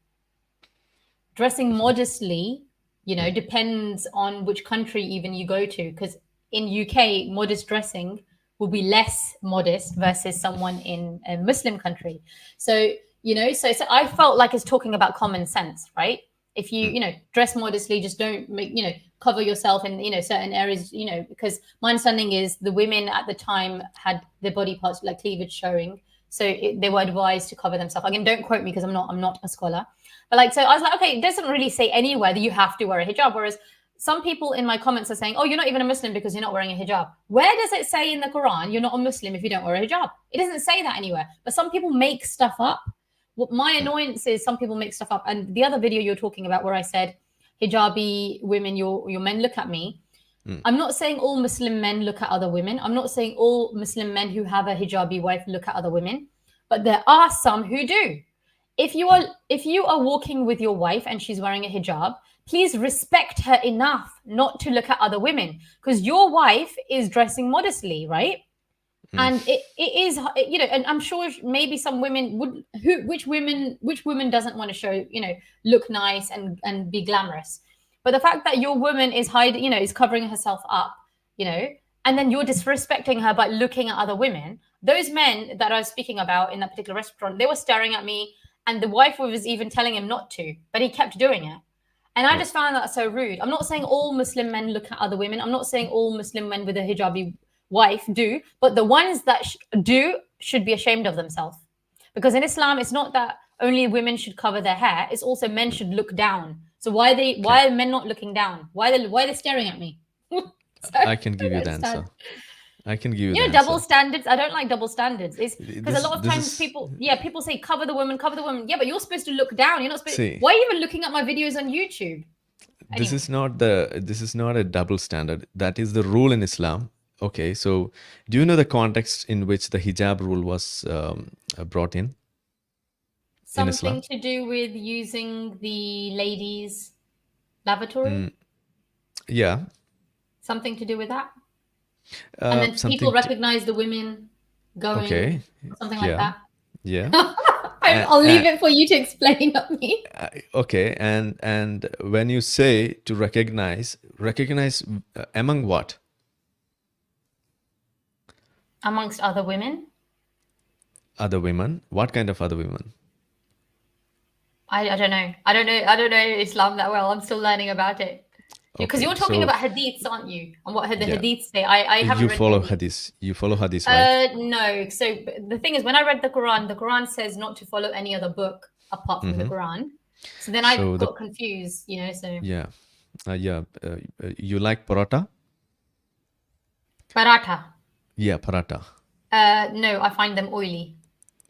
Speaker 2: Dressing modestly, depends on which country even you go to, because in UK, modest dressing will be less modest versus someone in a Muslim country. So, so I felt like it's talking about common sense, right? If you, dress modestly, just don't make, cover yourself in, certain areas, because my understanding is the women at the time had their body parts like cleavage showing. So they were advised to cover themselves. Again, don't quote me because I'm not a scholar. But so I was like, okay, it doesn't really say anywhere that you have to wear a hijab. Whereas some people in my comments are saying, oh, you're not even a Muslim because you're not wearing a hijab. Where does it say in the Quran you're not a Muslim if you don't wear a hijab? It doesn't say that anywhere. But some people make stuff up. What my annoyance is, some people make stuff up. And the other video you're talking about where I said, hijabi women, your men look at me. I'm not saying all Muslim men look at other women. I'm not saying all Muslim men who have a hijabi wife look at other women. But there are some who do. If you are walking with your wife and she's wearing a hijab, please respect her enough not to look at other women, because your wife is dressing modestly, right? And it is, and I'm sure maybe some women would, which woman doesn't want to show, look nice and be glamorous. But the fact that your woman is hiding, is covering herself up, and then you're disrespecting her by looking at other women. Those men that I was speaking about in that particular restaurant, they were staring at me, and the wife was even telling him not to, but he kept doing it. And I just found that so rude. I'm not saying all Muslim men look at other women. I'm not saying all Muslim men with a hijabi wife do, but the ones that do should be ashamed of themselves. Because in Islam, it's not that only women should cover their hair. It's also men should look down. So why are men not looking down? Why are they staring at me?
Speaker 1: I can give you the answer. I can give you the
Speaker 2: double
Speaker 1: answer.
Speaker 2: standards. I don't like double standards. It's because a lot of times people say cover the woman. Yeah, but you're supposed to look down. You're not supposed. Why are you even looking at my videos on YouTube? Anyway.
Speaker 1: This is not a double standard. That is the rule in Islam. Okay, so do you know the context in which the hijab rule was brought in?
Speaker 2: Something to do with using the ladies' lavatory?
Speaker 1: Yeah.
Speaker 2: Something to do with that? And then people recognize the women going, something like that.
Speaker 1: Yeah.
Speaker 2: I'll leave it for you to explain at me.
Speaker 1: Okay, and when you say to recognize among what?
Speaker 2: Amongst other women.
Speaker 1: Other women? What kind of other women?
Speaker 2: I don't know. I don't know Islam that well. I'm still learning about it. Because you're talking about hadiths, aren't you? And what the hadiths say. I haven't read
Speaker 1: hadith. You follow hadith, right?
Speaker 2: No. So the thing is, when I read the Quran says not to follow any other book apart from the Quran. So then I got confused, so.
Speaker 1: Yeah. You like paratha?
Speaker 2: Paratha.
Speaker 1: Yeah, paratha.
Speaker 2: No, I find them oily.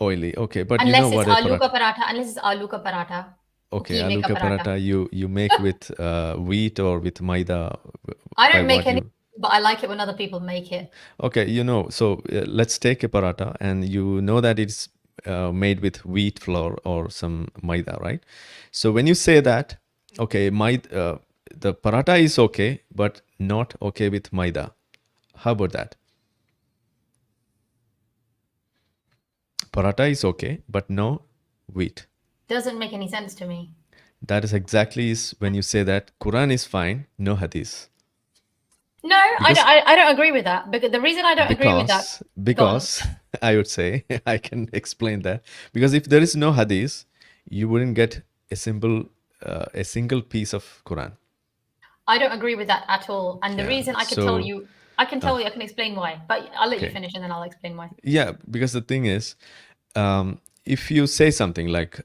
Speaker 1: Oily, okay. But
Speaker 2: unless
Speaker 1: you know what
Speaker 2: it's aloo ka paratha. Unless it's aloo ka paratha.
Speaker 1: Okay, aloo ka paratha you make with wheat or with maida?
Speaker 2: I don't make any, but I like it when other people make it.
Speaker 1: Okay, so let's take a paratha, and you know that it's made with wheat flour or some maida, right? So when you say that, okay, the paratha is okay, but not okay with maida. How about that? Paratha is okay, but no wheat.
Speaker 2: Doesn't make any sense to me.
Speaker 1: That is exactly is when you say that Quran is fine, no hadith.
Speaker 2: No, I don't agree with that. Because the reason I don't agree with that,
Speaker 1: because I would say I can explain that, because if there is no hadith, you wouldn't get a single piece of Quran.
Speaker 2: I don't agree with that at all. And the
Speaker 1: Yeah,
Speaker 2: reason I can
Speaker 1: so-
Speaker 2: tell you, I can explain why. But I'll let you finish and then I'll explain why.
Speaker 1: Yeah, because the thing is, if you say something like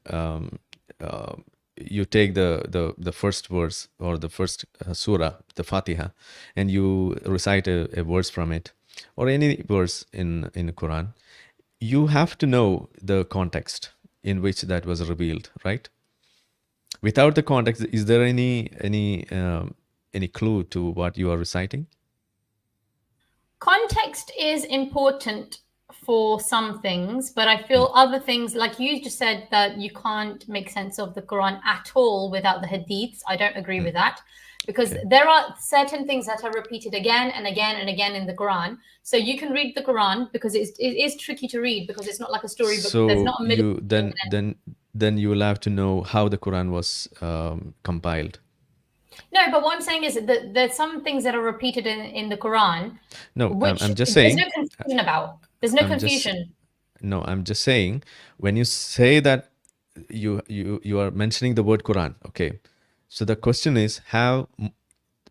Speaker 1: you take the first verse or the first surah, the Fatiha, and you recite a verse from it, or any verse in the Quran, you have to know the context in which that was revealed, right? Without the context, is there any clue to what you are reciting?
Speaker 2: Context is important for some things, but I feel other things, like you just said that you can't make sense of the Quran at all without the hadiths. I don't agree with that, because there are certain things that are repeated again and again and again in the Quran. So you can read the Quran, because it is tricky to read, because it's not like a storybook.
Speaker 1: So
Speaker 2: There's not a middle.
Speaker 1: then you will have to know how the Quran was compiled.
Speaker 2: No, but what I'm saying is that there's some things that are repeated in the Quran.
Speaker 1: No,
Speaker 2: which
Speaker 1: I'm just saying.
Speaker 2: There's no confusion about. There's no confusion.
Speaker 1: No, I'm just saying, when you say that you are mentioning the word Quran, okay? So the question is, have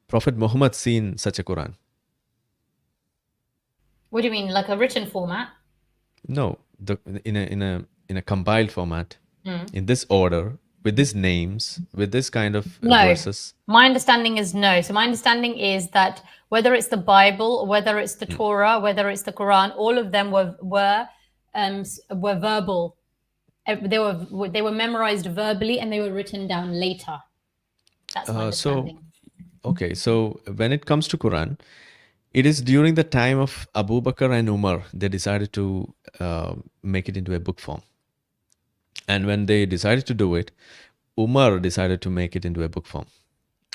Speaker 1: Prophet Muhammad seen such a Quran?
Speaker 2: What do you mean, like a written format?
Speaker 1: No, in a compiled format, in this order, with these names, with this kind of verses.
Speaker 2: My understanding is no. So my understanding is that whether it's the Bible, whether it's the Torah, whether it's the Quran, all of them were verbal. They were memorized verbally, and they were written down later. That's my understanding.
Speaker 1: Okay, so when it comes to Quran, it is during the time of Abu Bakr and Umar, they decided to make it into a book form. And when they decided to do it, Umar decided to make it into a book form.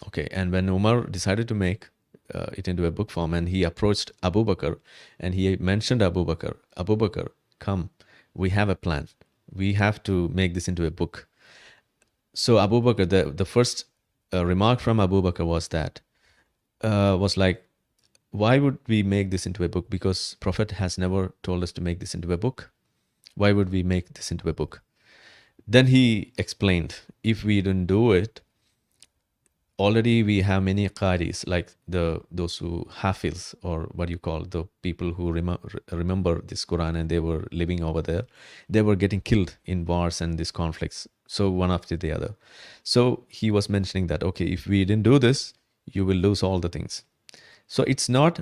Speaker 1: Okay, and when Umar decided to make it into a book form, and he approached Abu Bakr, and he mentioned Abu Bakr, come, we have a plan. We have to make this into a book. So Abu Bakr, the first remark from Abu Bakr was that, was like, why would we make this into a book? Because Prophet has never told us to make this into a book. Why would we make this into a book? Then he explained, if we don't do it, already we have many qaris, like those who hafiz, or what you call the people who remember this Quran, and they were living over there. They were getting killed in wars and these conflicts. So one after the other. So he was mentioning that, okay, if we didn't do this, you will lose all the things. So it's not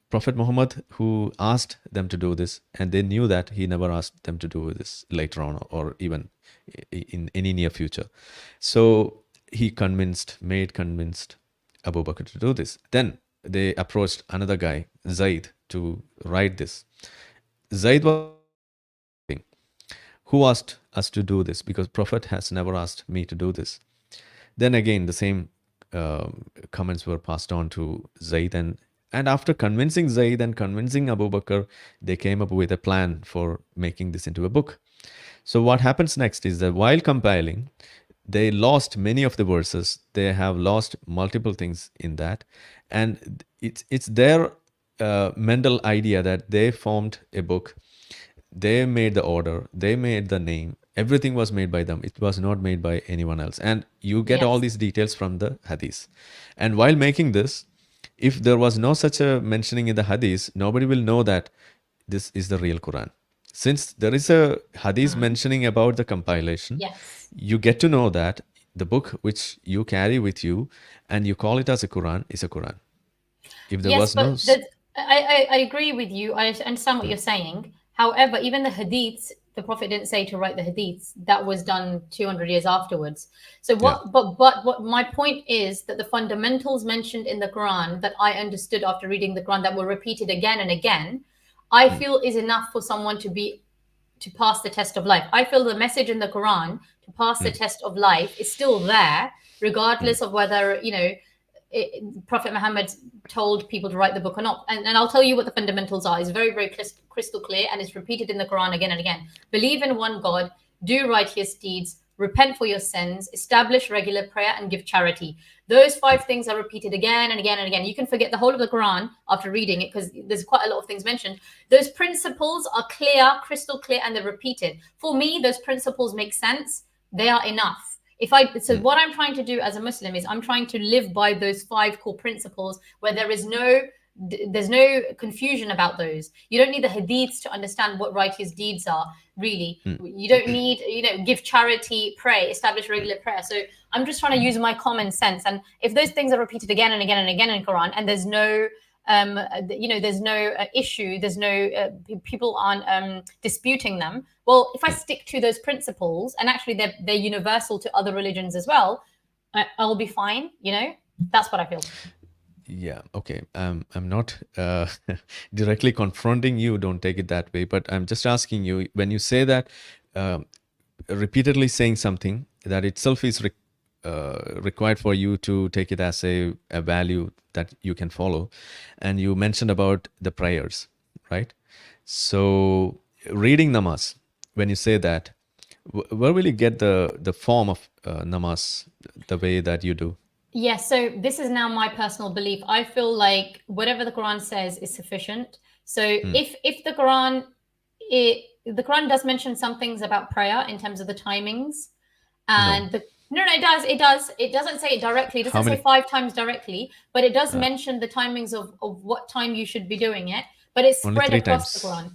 Speaker 1: Prophet Muhammad who asked them to do this, and they knew that he never asked them to do this later on, or even in any near future. So he made convinced Abu Bakr to do this. Then they approached another guy, Zaid, to write this. Zaid was who asked us to do this, because Prophet has never asked me to do this. Then again, the same comments were passed on to Zaid, and after convincing Zaid and convincing Abu Bakr, they came up with a plan for making this into a book. So what happens next is that while compiling, they lost many of the verses. They have lost multiple things in that, and it's their mental idea that they formed a book. They made the order. They made the name. Everything was made by them. It was not made by anyone else. And you get all these details from the hadith. And while making this, if there was no such a mentioning in the hadith, nobody will know that this is the real Quran. Since there is a hadith mentioning about the compilation, you get to know that the book which you carry with you and you call it as a Quran is a Quran. If there was no...
Speaker 2: I agree with you. I understand what you're saying. However, even the hadiths, the Prophet didn't say to write the hadiths. That was done 200 years afterwards. So what my point is that the fundamentals mentioned in the Quran that I understood after reading the Quran, that were repeated again and again, I feel is enough for someone to be to pass the test of life. I feel the message in the Quran to pass the test of life is still there, regardless of whether, Prophet Muhammad told people to write the book or not. And I'll tell you what the fundamentals are. It's very, very crystal clear, and it's repeated in the Quran again and again. Believe in one God, do righteous deeds, repent for your sins, establish regular prayer, and give charity. Those 5 things are repeated again and again and again. You can forget the whole of the Quran after reading it because there's quite a lot of things mentioned. Those principles are clear, crystal clear, and they're repeated. For me, those principles make sense. They are enough. What I'm trying to do as a Muslim is I'm trying to live by those 5 core principles where there's no confusion about those. You don't need the hadiths to understand what righteous deeds are, really. You don't need, give charity, pray, establish regular prayer. So I'm just trying to use my common sense. And if those things are repeated again and again and again in Quran, and there's no there's no issue, there's no people aren't disputing them. Well, if I stick to those principles, and actually they're universal to other religions as well, I'll be fine. That's what I feel.
Speaker 1: Yeah, okay. I'm not directly confronting you, don't take it that way, but I'm just asking you, when you say that, repeatedly saying something, that itself is required for you to take it as a value that you can follow. And you mentioned about the prayers, right? So reading namaz, when you say that, where will you get the form of namaz the way that you do?
Speaker 2: Yes, so this is now my personal belief. I feel like whatever the Quran says is sufficient. So if the Quran, the Quran does mention some things about prayer in terms of the timings, and it does. It doesn't say it directly. It doesn't say 5 times directly, but it does mention the timings of what time you should be doing it. But it's spread across the Quran.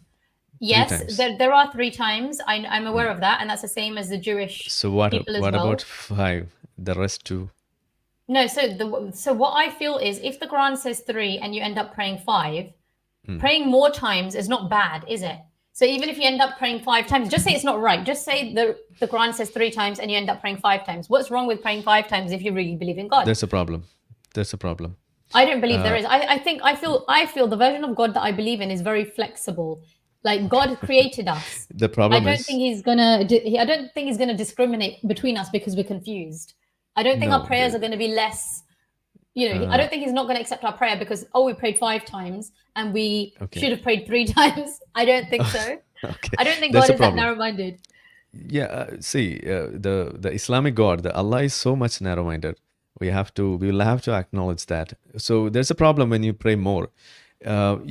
Speaker 2: Yes, there are 3 times. I'm aware of that, and that's the same as the Jewish people as well. So
Speaker 1: what about 5? The rest 2?
Speaker 2: No, so what I feel is if the Quran says 3 and you end up praying 5, praying more times is not bad, is it? So even if you end up praying 5 times, just say it's not right. Just say the Quran says 3 times and you end up praying 5 times. What's wrong with praying 5 times if you really believe in God?
Speaker 1: There's a problem.
Speaker 2: I don't believe there is. I feel the version of God that I believe in is very flexible. Like God created us.
Speaker 1: The problem
Speaker 2: I don't think he's gonna discriminate between us because we're confused. I don't think our prayers are going to be less, I don't think he's not going to accept our prayer because, we prayed 5 times and we should have prayed 3 times. I don't think so. I don't think God is that narrow-minded.
Speaker 1: Yeah, see, the Islamic God, the Allah is so much narrow-minded. We will have to acknowledge that. So there's a problem when you pray more. When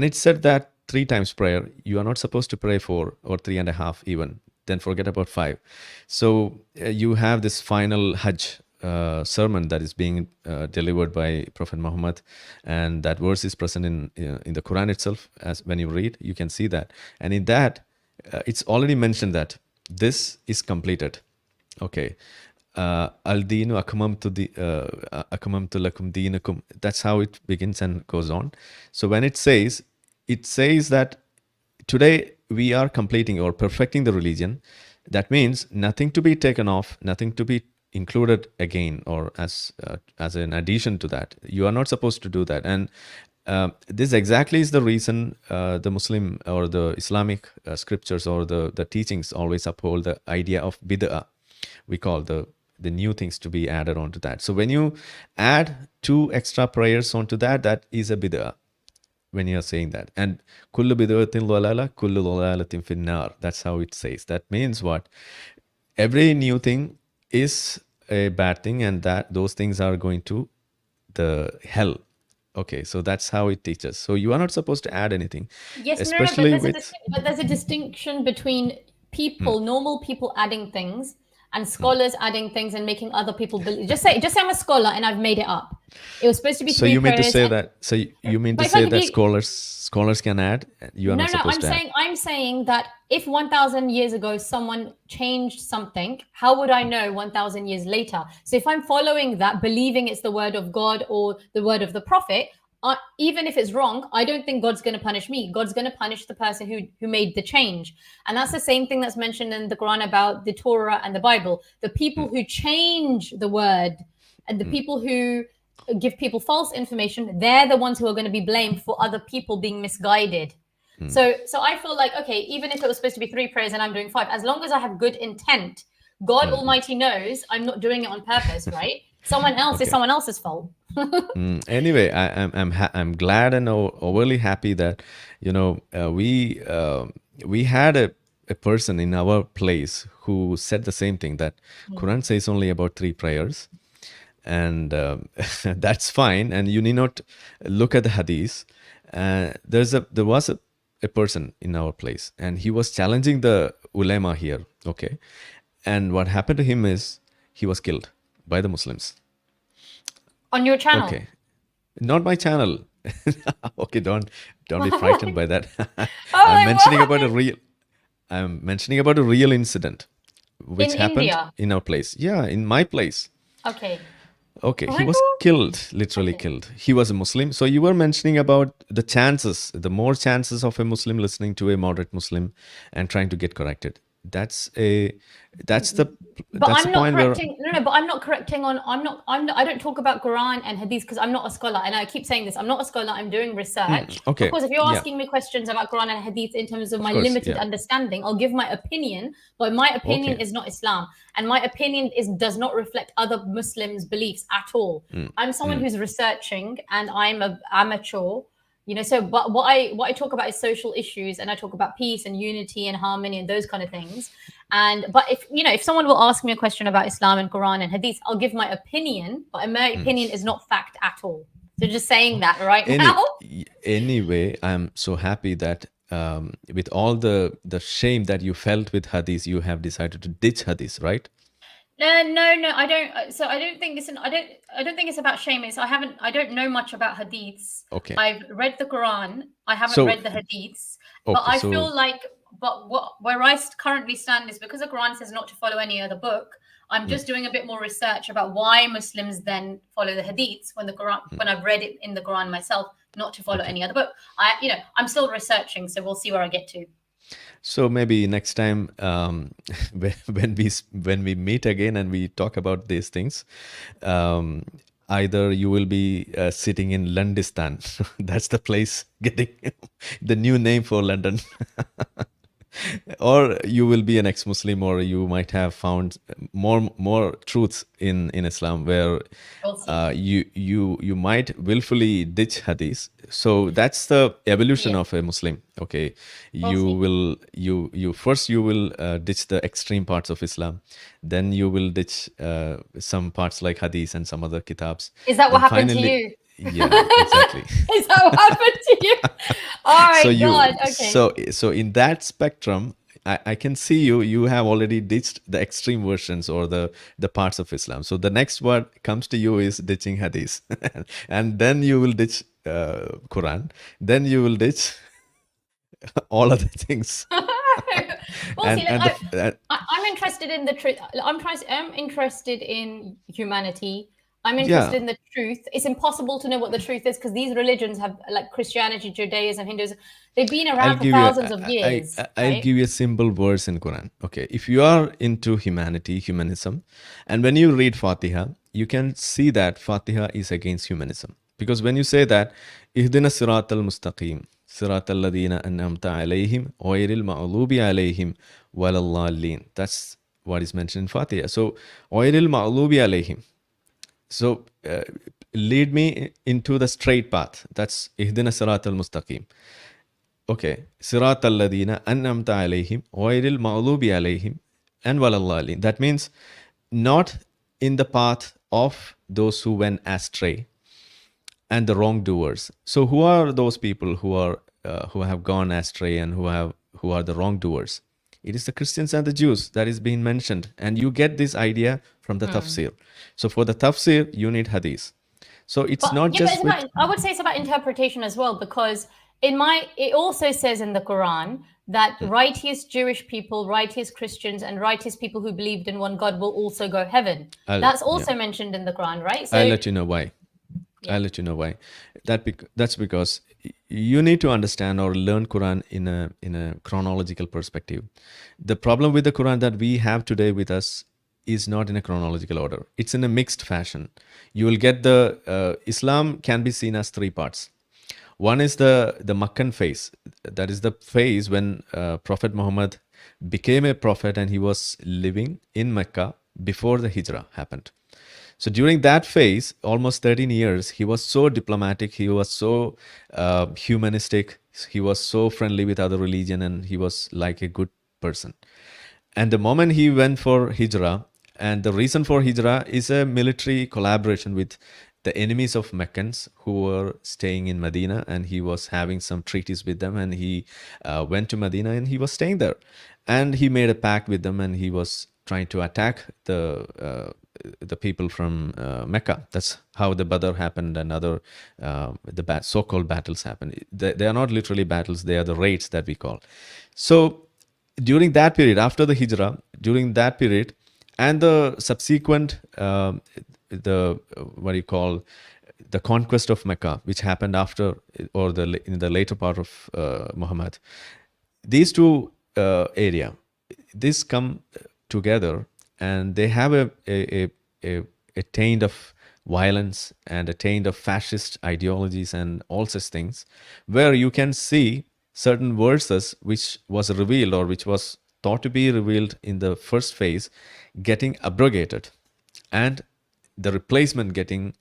Speaker 1: it's said that 3 times prayer, you are not supposed to pray 4 or 3.5 even. Then forget about 5. So you have this final Hajj sermon that is being delivered by Prophet Muhammad, and that verse is present in the Quran itself. As when you read, you can see that, and in that, it's already mentioned that this is completed. Okay, al-deenu akmamtu lakum deenakum. That's how it begins and goes on. So when it says that today we are completing or perfecting the religion, that means nothing to be taken off, nothing to be included again or as an addition to that. You are not supposed to do that. And this exactly is the reason the Muslim or the Islamic scriptures or the teachings always uphold the idea of bid'ah. We call the new things to be added onto that. So when you add 2 extra prayers onto that, that is a bid'ah. When you're saying that, and kullu bid'atin dhalala, kullu dhalalatin finnar. That's how it says. That means what? Every new thing is a bad thing, and that those things are going to the hell. Okay, so that's how it teaches. So you are not supposed to add anything.
Speaker 2: Yes, especially but there's a distinction between people, normal people adding things, and scholars adding things and making other people believe. Just say I'm a scholar and I've made it up. It was supposed to be 3
Speaker 1: So you mean to say
Speaker 2: and,
Speaker 1: that? So you mean to say that scholars can add? You are not supposed to add.
Speaker 2: I'm saying that if 1,000 years ago someone changed something, how would I know 1,000 years later? So if I'm following that, believing it's the word of God or the word of the prophet, even if it's wrong, I don't think God's going to punish me. God's going to punish the person who made the change. And that's the same thing that's mentioned in the Quran about the Torah and the Bible. The people who change the word and the people who give people false information, they're the ones who are going to be blamed for other people being misguided. So I feel like, okay, even if it was supposed to be 3 prayers and I'm doing 5, as long as I have good intent, God Almighty knows I'm not doing it on purpose, right? Someone else is someone else's fault.
Speaker 1: Anyway, I'm glad and overly happy that we had a person in our place who said the same thing, that Quran says only about 3 prayers, and that's fine, and you need not look at the Hadith. There was a person in our place, and he was challenging the ulama here. Okay, and what happened to him is he was killed by the Muslims.
Speaker 2: On your channel?
Speaker 1: Okay, not my channel. Okay, don't be frightened by that. I'm mentioning about a real incident which
Speaker 2: In
Speaker 1: happened
Speaker 2: India?
Speaker 1: in our place. Yeah, in my place.
Speaker 2: Okay.
Speaker 1: Okay, he was killed, literally killed. He was a Muslim. So you were mentioning about the more chances of a Muslim listening to a moderate Muslim and trying to get corrected. That's the
Speaker 2: But I'm not
Speaker 1: point where
Speaker 2: correcting. No, but I'm not correcting on. I don't talk about Quran and Hadith because I'm not a scholar, and I keep saying this. I'm not a scholar. I'm doing research.
Speaker 1: Okay.
Speaker 2: Of course, if you're
Speaker 1: Yeah.
Speaker 2: asking me questions about Quran and Hadith in terms of my
Speaker 1: course,
Speaker 2: limited
Speaker 1: yeah.
Speaker 2: understanding, I'll give my opinion. But my opinion
Speaker 1: Okay.
Speaker 2: is not Islam, and my opinion does not reflect other Muslims' beliefs at all. I'm someone who's researching, and I'm an amateur. So but what I talk about is social issues, and I talk about peace and unity and harmony and those kind of things. But if someone will ask me a question about Islam and Quran and Hadith, I'll give my opinion, but my opinion is not fact at all. So just saying that right now.
Speaker 1: Anyway, I'm so happy that with all the shame that you felt with Hadith, you have decided to ditch Hadith, right?
Speaker 2: No, I don't. So I don't think I don't think it's about shame. I don't know much about hadiths.
Speaker 1: Okay.
Speaker 2: I've read the Quran. I haven't read the hadiths. But I feel like, where I currently stand is because the Quran says not to follow any other book. I'm just doing a bit more research about why Muslims then follow the hadiths when I've read it in the Quran myself, not to follow any other book. I'm still researching, so we'll see where I get to.
Speaker 1: So maybe next time when we meet again and we talk about these things, either you will be sitting in Londistan. That's the place getting the new name for London. Or you will be an ex-Muslim, or you might have found more truths in Islam where you might willfully ditch hadith. So that's the evolution of a Muslim. Okay, you will ditch the extreme parts of Islam, then you will ditch some parts like hadith and some other kitabs.
Speaker 2: Is that what
Speaker 1: Then
Speaker 2: happened to
Speaker 1: finally-
Speaker 2: you?
Speaker 1: Yeah, exactly.
Speaker 2: Is that what happened to you? All right, God. Okay.
Speaker 1: So in that spectrum, I can see you have already ditched the extreme versions or the parts of Islam. So the next word comes to you is ditching hadith. And then you will ditch Quran. Then you will ditch all other things.
Speaker 2: Well, I'm interested in the truth. I'm interested in humanity. I'm interested in the truth. It's impossible to know what the truth is because these religions have, like Christianity, Judaism, Hinduism, they've been around for thousands of years.
Speaker 1: I'll give you a simple verse in Quran. Okay, if you are into humanism, and when you read Fatiha, you can see that Fatiha is against humanism. Because when you say that, Ihdina siratal mustaqim, siratal ladina an'amta alayhim, ghayril ma'lubi alayhim, walallalin. That's what is mentioned in Fatiha. So, ghayril ma'lubi alayhim. So, lead me into the straight path. That's Ihdina siratal mustaqim. Okay. Siratal ladina an'amta alayhim, ghayril ma'lubi alayhim, and walallalin. That means not in the path of those who went astray and the wrongdoers. So who are those people who have gone astray and who are the wrongdoers? It is the Christians and the Jews that is being mentioned, and you get this idea from the tafsir. So for the tafsir, you need hadith. So it's not just.
Speaker 2: I would say it's about interpretation as well, because it also says in the Quran that righteous Jewish people, righteous Christians, and righteous people who believed in one God will also go heaven. That's also mentioned in the Quran, right? So,
Speaker 1: I'll let you know why. I'll let you know why. That's because you need to understand or learn Quran in a chronological perspective. The problem with the Quran that we have today with us is not in a chronological order. It's in a mixed fashion. You will get Islam can be seen as 3 parts. One is the Makkan phase. That is the phase when Prophet Muhammad became a prophet and he was living in Mecca before the Hijrah happened. So during that phase, almost 13 years, he was so diplomatic, he was so humanistic, he was so friendly with other religion, and he was like a good person. And the moment he went for Hijrah, and the reason for Hijrah is a military collaboration with the enemies of Meccans who were staying in Medina, and he was having some treaties with them, and he went to Medina and he was staying there. And he made a pact with them, and he was trying to attack the people from Mecca. That's how the Badr happened and other so-called battles happened. They are not literally battles; they are the raids that we call. So during that period, after the Hijrah, during that period, and the subsequent the what do you call the conquest of Mecca, which happened after or in the later part of Muhammad, these two area, this come together, and they have a taint of violence and a taint of fascist ideologies and all such things, where you can see certain verses which was revealed or which was thought to be revealed in the first phase getting abrogated and the replacement getting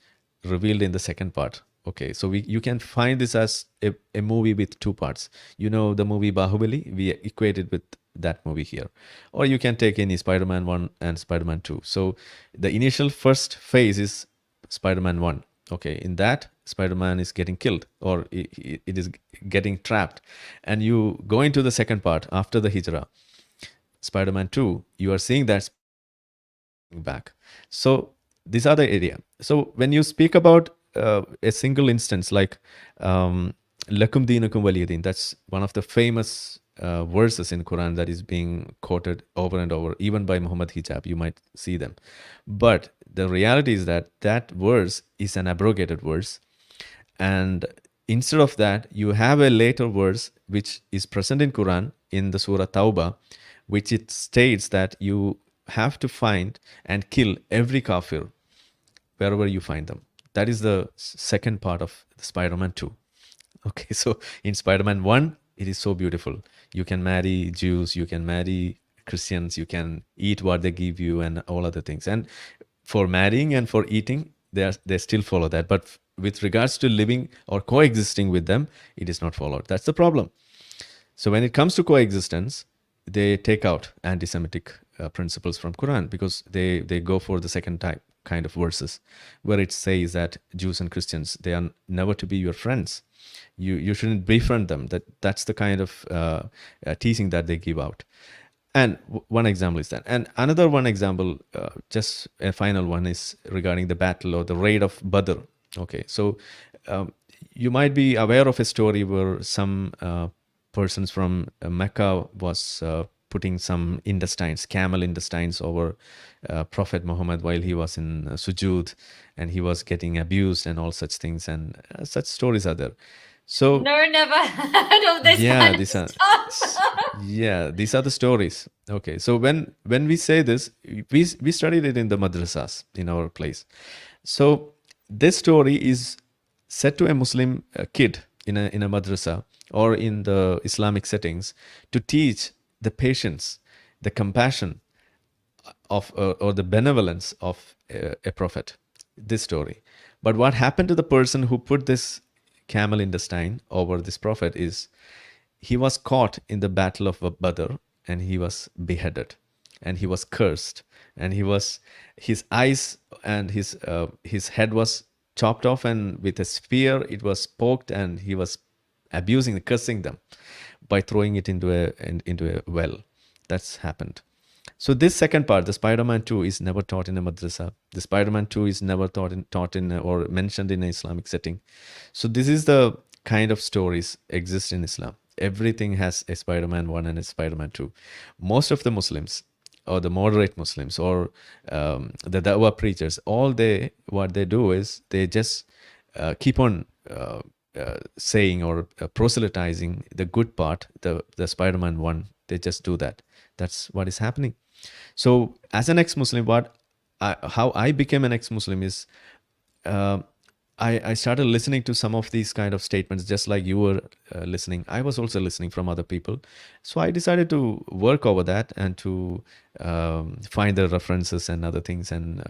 Speaker 1: revealed in the second part. Okay, so you can find this as a movie with two parts. You know the movie Bahubali? We equate it with that movie here. Or you can take any Spider-Man 1 and Spider-Man 2. So the initial first phase is Spider-Man 1. Okay, in that, Spider-Man is getting killed or it is getting trapped. And you go into the second part after the Hijrah, Spider-Man 2, you are seeing that back. So these are the area. So when you speak about a single instance like Lakum Deenakum Waliyadeen, that's one of the famous verses in Quran that is being quoted over and over, even by Muhammad Hijab. You might see them. But the reality is that that verse is an abrogated verse. And instead of that, you have a later verse which is present in Quran in the Surah Tawbah, which it states that you have to find and kill every kafir wherever you find them. That is the second part of Spider-Man 2. Okay, so in Spider-Man 1, it is so beautiful. You can marry Jews, you can marry Christians, you can eat what they give you and all other things. And for marrying and for eating, they still follow that. But with regards to living or coexisting with them, it is not followed. That's the problem. So when it comes to coexistence, they take out anti-Semitic principles from Quran because they go for the second type kind of verses where it says that Jews and Christians, they are never to be your friends. You shouldn't befriend them. That's the kind of teaching that they give out. And one example is that. And another one example, just a final one, is regarding the battle or the raid of Badr. Okay, so you might be aware of a story where some persons from Mecca was putting some intestines, camel intestines, over Prophet Muhammad while he was in sujood, and he was getting abused and all such things, and such stories are there. So
Speaker 2: no, never heard of this.
Speaker 1: yeah, these are the stories. Okay, so when we say this, we studied it in the madrasas in our place. So this story is said to a Muslim kid in a madrasa or in the Islamic settings to teach the patience, the compassion of or the benevolence of a prophet. This story. But what happened to the person who put this camel intestine over this prophet is he was caught in the battle of Badr and he was beheaded and he was cursed and his eyes and his head was chopped off, and with a spear it was poked, and he was cursing them by throwing it into a well. That's happened. So this second part, the Spider-Man 2, is never taught in a madrasa. The Spider-Man 2 is never taught in or mentioned in an Islamic setting. So this is the kind of stories exist in Islam. Everything has a Spider-Man 1 and a Spider-Man 2. Most of the Muslims, or the moderate Muslims, or the Dawa preachers, what they do is they just keep on saying or proselytizing the good part, the Spider-Man 1. They just do that. That's what is happening. So as an ex-Muslim, how I became an ex-Muslim is I started listening to some of these kind of statements, just like you were listening. I was also listening from other people. So I decided to work over that and to find the references and other things. And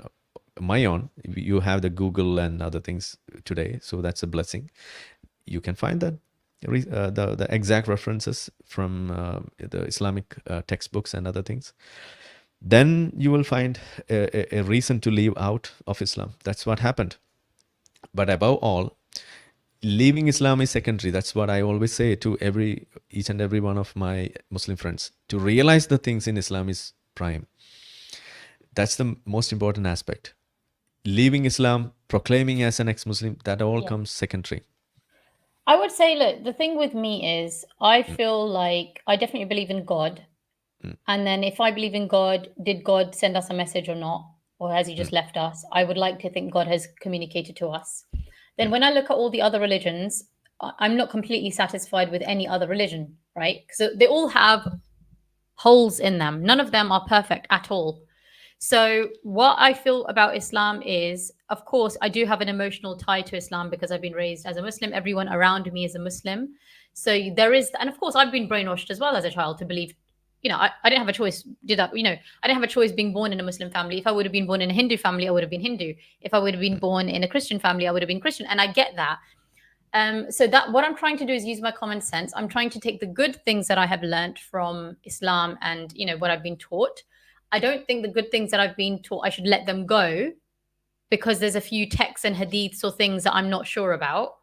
Speaker 1: my own, you have the Google and other things today. So that's a blessing. You can find that the exact references from the Islamic textbooks and other things. Then you will find a reason to leave out of Islam. That's what happened. But above all, leaving Islam is secondary. That's what I always say to each and every one of my Muslim friends. To realize the things in Islam is prime. That's the most important aspect. Leaving Islam, proclaiming as an ex-Muslim, that all comes secondary.
Speaker 2: I would say, look, the thing with me is I feel like I definitely believe in God. And then if I believe in God, did God send us a message or not? Or has he just left us? I would like to think God has communicated to us. Then when I look at all the other religions, I'm not completely satisfied with any other religion, right? Because they all have holes in them. None of them are perfect at all. So what I feel about Islam is, of course, I do have an emotional tie to Islam because I've been raised as a Muslim. Everyone around me is a Muslim. So there is, and of course, I've been brainwashed as well as a child to believe, I didn't have a choice. I didn't have a choice being born in a Muslim family. If I would have been born in a Hindu family, I would have been Hindu. If I would have been born in a Christian family, I would have been Christian. And I get that. So that what I'm trying to do is use my common sense. I'm trying to take the good things that I have learned from Islam and, what I've been taught. I don't think the good things that I've been taught, I should let them go because there's a few texts and hadiths or things that I'm not sure about.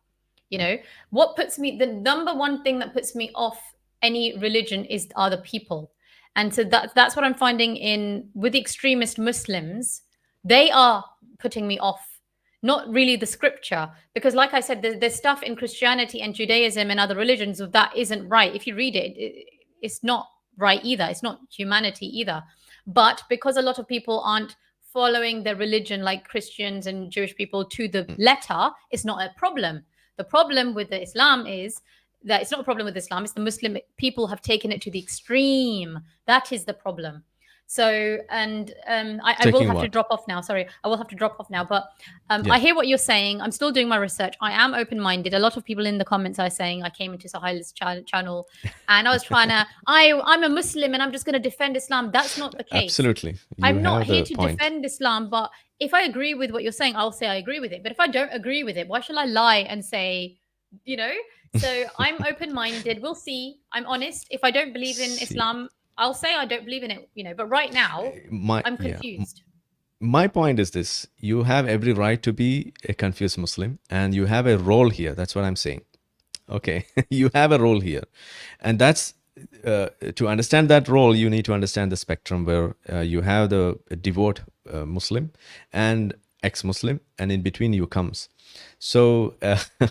Speaker 2: What puts me, the number one thing that puts me off any religion are the people. And so that's what I'm finding with the extremist Muslims. They are putting me off, not really the scripture, because like I said, there's stuff in Christianity and Judaism and other religions that isn't right. If you read it, it's not right either. It's not humanity either. But because a lot of people aren't following their religion like Christians and Jewish people to the letter, it's not a problem. The problem with the Islam is that it's not a problem with Islam. It's the Muslim people have taken it to the extreme. That is the problem. So, and I will have to drop off now. Sorry, I will have to drop off now. But I hear what you're saying. I'm still doing my research. I am open-minded. A lot of people in the comments are saying I came into Sahil's channel and I was trying to, I'm a Muslim and I'm just going to defend Islam. That's not the case.
Speaker 1: Absolutely.
Speaker 2: I'm not here to defend Islam, but if I agree with what you're saying, I'll say I agree with it. But if I don't agree with it, why should I lie and say, So I'm open-minded. We'll see. I'm honest. If I don't believe in Islam, I'll say I don't believe in it, but right now I'm confused.
Speaker 1: My point is this: you have every right to be a confused Muslim, and you have a role here. That's what I'm saying. Okay, you have a role here, and that's to understand that role. You need to understand the spectrum where you have the devout Muslim and ex-Muslim, and in between you comes. So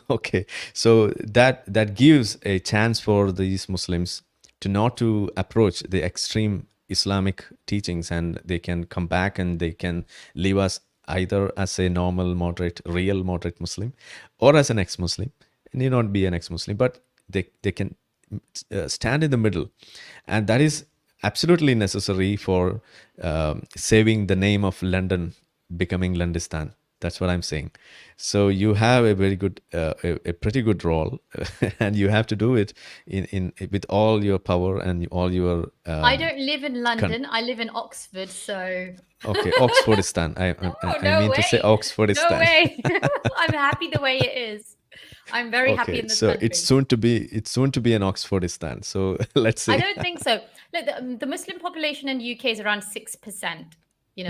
Speaker 1: okay, so that gives a chance for these Muslims to approach the extreme Islamic teachings, and they can come back and they can leave us either as a normal, real moderate Muslim, or as an ex-Muslim. Need not be an ex-Muslim, but they can stand in the middle, and that is absolutely necessary for saving the name of London becoming Londistan. That's what I'm saying. So you have a very good, a pretty good role, and you have to do it in with all your power and all your.
Speaker 2: I don't live in London. I live in Oxford, so.
Speaker 1: Okay, Oxfordistan. I mean to say Oxfordistan.
Speaker 2: No way. I'm happy the way it is. I'm very happy in this country.
Speaker 1: So it's soon to be an Oxfordistan. So let's see.
Speaker 2: I don't think so. Look, the Muslim population in the UK is around 6%. So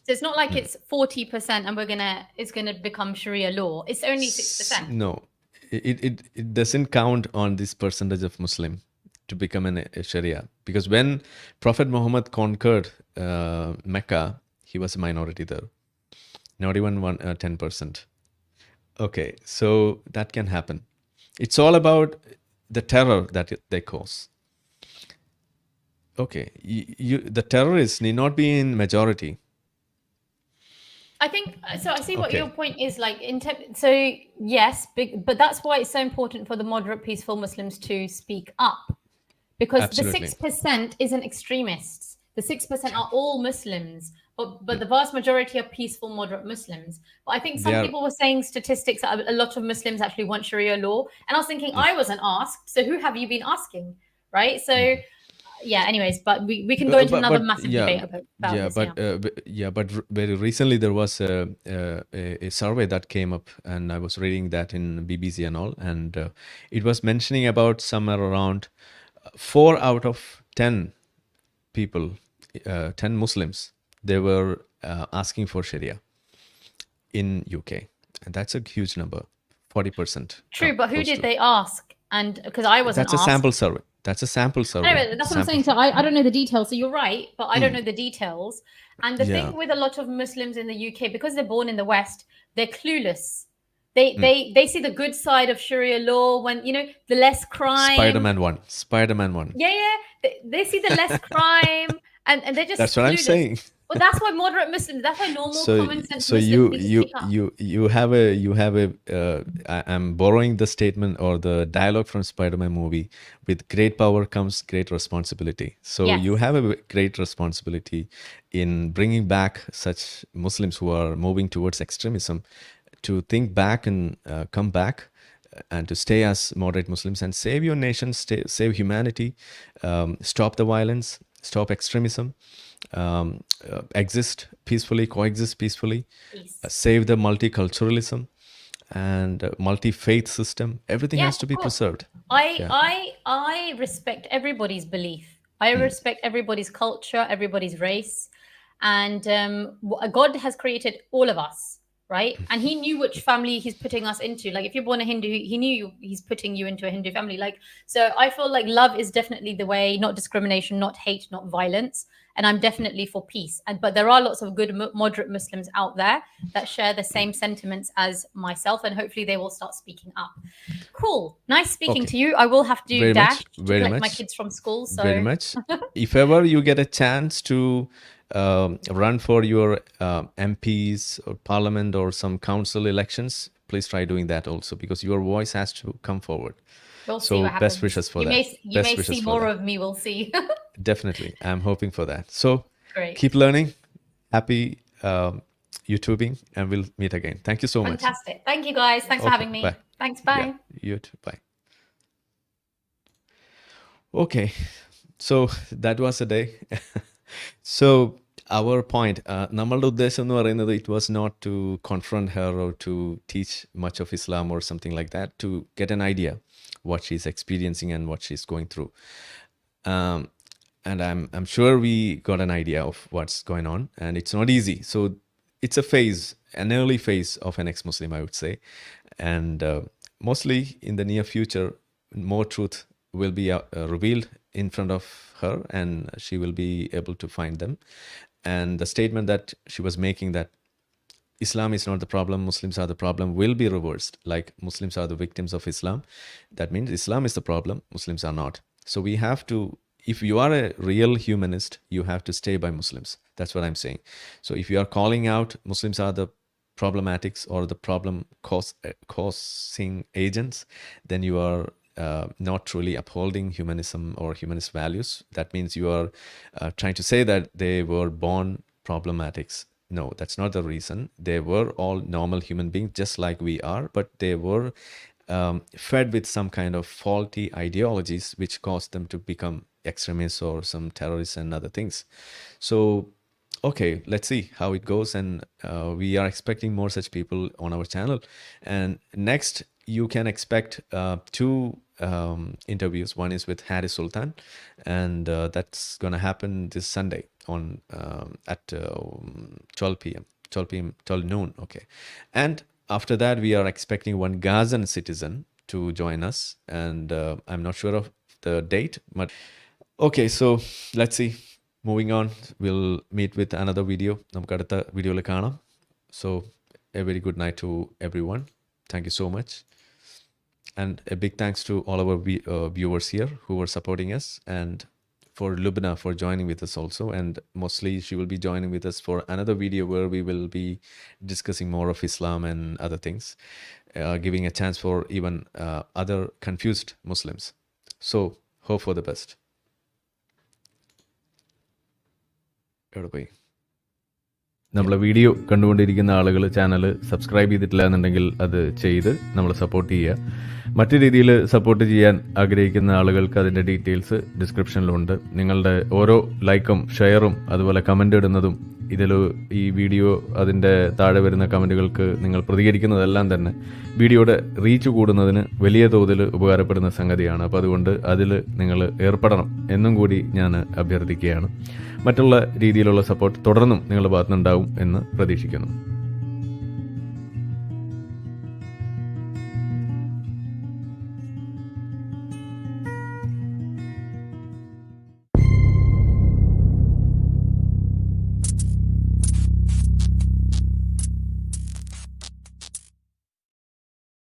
Speaker 2: it's not like it's 40% and it's gonna become Sharia law. It's only 6%.
Speaker 1: No, it doesn't count on this percentage of Muslim to become a Sharia, because when Prophet Muhammad conquered Mecca, he was a minority there, not even 10%. Okay, so that can happen. It's all about the terror that they cause. Okay, the terrorists need not be in majority.
Speaker 2: I think so. I see what your point is like. So yes, but that's why it's so important for the moderate, peaceful Muslims to speak up, because Absolutely. The 6% isn't extremists. The 6% are all Muslims. but the vast majority are peaceful, moderate Muslims. But I think some people were saying statistics that a lot of Muslims actually want Sharia law. And I was thinking, I wasn't asked. So who have you been asking? Right? So, yeah, anyways, but we can go into another massive debate about this.
Speaker 1: But very recently there was a survey that came up, and I was reading that in BBC and all, and it was mentioning about somewhere around 4 out of 10 people, 10 Muslims, they were asking for Sharia in UK, and that's a huge number, 40%.
Speaker 2: True, but who did they ask? And because I wasn't
Speaker 1: asked. That's a sample survey. That's a sample survey.
Speaker 2: Anyway, that's what I'm saying. So I don't know the details. So you're right, but I don't know the details. And the thing with a lot of Muslims in the UK, because they're born in the West, they're clueless. They see the good side of Sharia law when, the less crime.
Speaker 1: Spider-Man 1.
Speaker 2: Yeah. They see the less crime, and they're just
Speaker 1: That's what
Speaker 2: clueless.
Speaker 1: I'm saying.
Speaker 2: Well, that's why moderate Muslims, that's why normal common sense
Speaker 1: so
Speaker 2: Muslims
Speaker 1: you have a I'm borrowing the statement or the dialogue from Spider-Man movie. With great power comes great responsibility. So you have a great responsibility in bringing back such Muslims who are moving towards extremism to think back and come back and to stay as moderate Muslims and save your nation, save humanity, stop the violence, stop extremism, exist peacefully, coexist peacefully, save the multiculturalism and multi-faith system. Everything has to be preserved.
Speaker 2: I respect everybody's belief. I respect everybody's culture, everybody's race. And God has created all of us, right? And he knew which family he's putting us into. Like if you're born a Hindu, he knew he's putting you into a Hindu family. Like, so I feel like love is definitely the way, not discrimination, not hate, not violence. And I'm definitely for peace. But there are lots of good moderate Muslims out there that share the same sentiments as myself, and hopefully they will start speaking up. Cool. Nice speaking to you. I will have to dash to collect my kids from school. So.
Speaker 1: Very much. If ever you get a chance to run for your MPs or parliament or some council elections, please try doing that also, because your voice has to come forward.
Speaker 2: We'll see what happens.
Speaker 1: Best wishes for that.
Speaker 2: You may see more of me. We'll see.
Speaker 1: Definitely. I'm hoping for that. So
Speaker 2: great.
Speaker 1: Keep learning. Happy YouTubing, and we'll meet again. Thank you so much.
Speaker 2: Fantastic. Thank you, guys. Thanks for having me.
Speaker 1: Bye.
Speaker 2: Thanks. Bye.
Speaker 1: Yeah, you too. Bye. Okay. So that was the day. So our point, നമ്മളുടെ ഉദ്ദേശം എന്ന് പറയുന്നത്, it was not to confront her or to teach much of Islam or something like that, to get an idea what she's experiencing and what she's going through. And I'm sure we got an idea of what's going on, and it's not easy. So it's a phase, an early phase of an ex-Muslim, I would say. And mostly in the near future, more truth will be revealed in front of her, and she will be able to find them. And the statement that she was making, that Islam is not the problem, Muslims are the problem, will be reversed. Like Muslims are the victims of Islam. That means Islam is the problem, Muslims are not. So we have to, if you are a real humanist, you have to stay by Muslims. That's what I'm saying. So if you are calling out Muslims are the problematics or the problem causing agents, then you are not truly upholding humanism or humanist values. That means you are trying to say that they were born problematics. No, that's not the reason. They were all normal human beings, just like we are, but they were fed with some kind of faulty ideologies which caused them to become extremists or some terrorists and other things. So, okay, let's see how it goes. And we are expecting more such people on our channel. And next, you can expect two interviews. One is with Harry Sultan, and that's going to happen this Sunday on at 12 p.m. 12 noon. Okay. And after that, we are expecting one Gazan citizen to join us, and I'm not sure of the date, but okay, so let's see. Moving on, we'll meet with another video. നമുക്ക് അടുത്ത വീഡിയോയിൽ കാണാം. So a very good night to everyone. Thank you so much. And a big thanks to all our viewers here who were supporting us, and for Lubna for joining with us also. And mostly she will be joining with us for another video where we will be discussing more of Islam and other things, giving a chance for even other confused Muslims. So hope for the best. Everybody. നമ്മളെ video കണ്ടുകൊണ്ടിരിക്കുന്ന ആളുകൾ channel subscribe ചെയ്തിട്ടില്ല എന്നുണ്ടെങ്കിൽ അത് ചെയ്ത് നമ്മളെ support ചെയ്യുക. മറ്റു രീതിയിൽ സപ്പോർട്ട് ചെയ്യാൻ ആഗ്രഹിക്കുന്ന ആളുകൾക്ക് അതിൻ്റെ ഡീറ്റെയിൽസ് ഡിസ്ക്രിപ്ഷനിലുണ്ട്. നിങ്ങളുടെ ഓരോ ലൈക്കും ഷെയറും അതുപോലെ കമൻ്റ് ഇടുന്നതും ഇതിൽ ഈ വീഡിയോ അതിൻ്റെ താഴെ വരുന്ന കമൻറ്റുകൾക്ക് നിങ്ങൾ പ്രതികരിക്കുന്നതെല്ലാം തന്നെ വീഡിയോയുടെ റീച്ച് കൂടുന്നതിന് വലിയ തോതിൽ ഉപകാരപ്പെടുന്ന സംഗതിയാണ്. അപ്പോൾ അതുകൊണ്ട് അതിൽ നിങ്ങൾ ഏർപ്പെടണം എന്നും കൂടി ഞാൻ അഭ്യർത്ഥിക്കുകയാണ്. മറ്റുള്ള രീതിയിലുള്ള സപ്പോർട്ട് തുടർന്നും നിങ്ങളുടെ ഭാഗത്തുനിന്നുണ്ടാവും എന്ന് പ്രതീക്ഷിക്കുന്നു.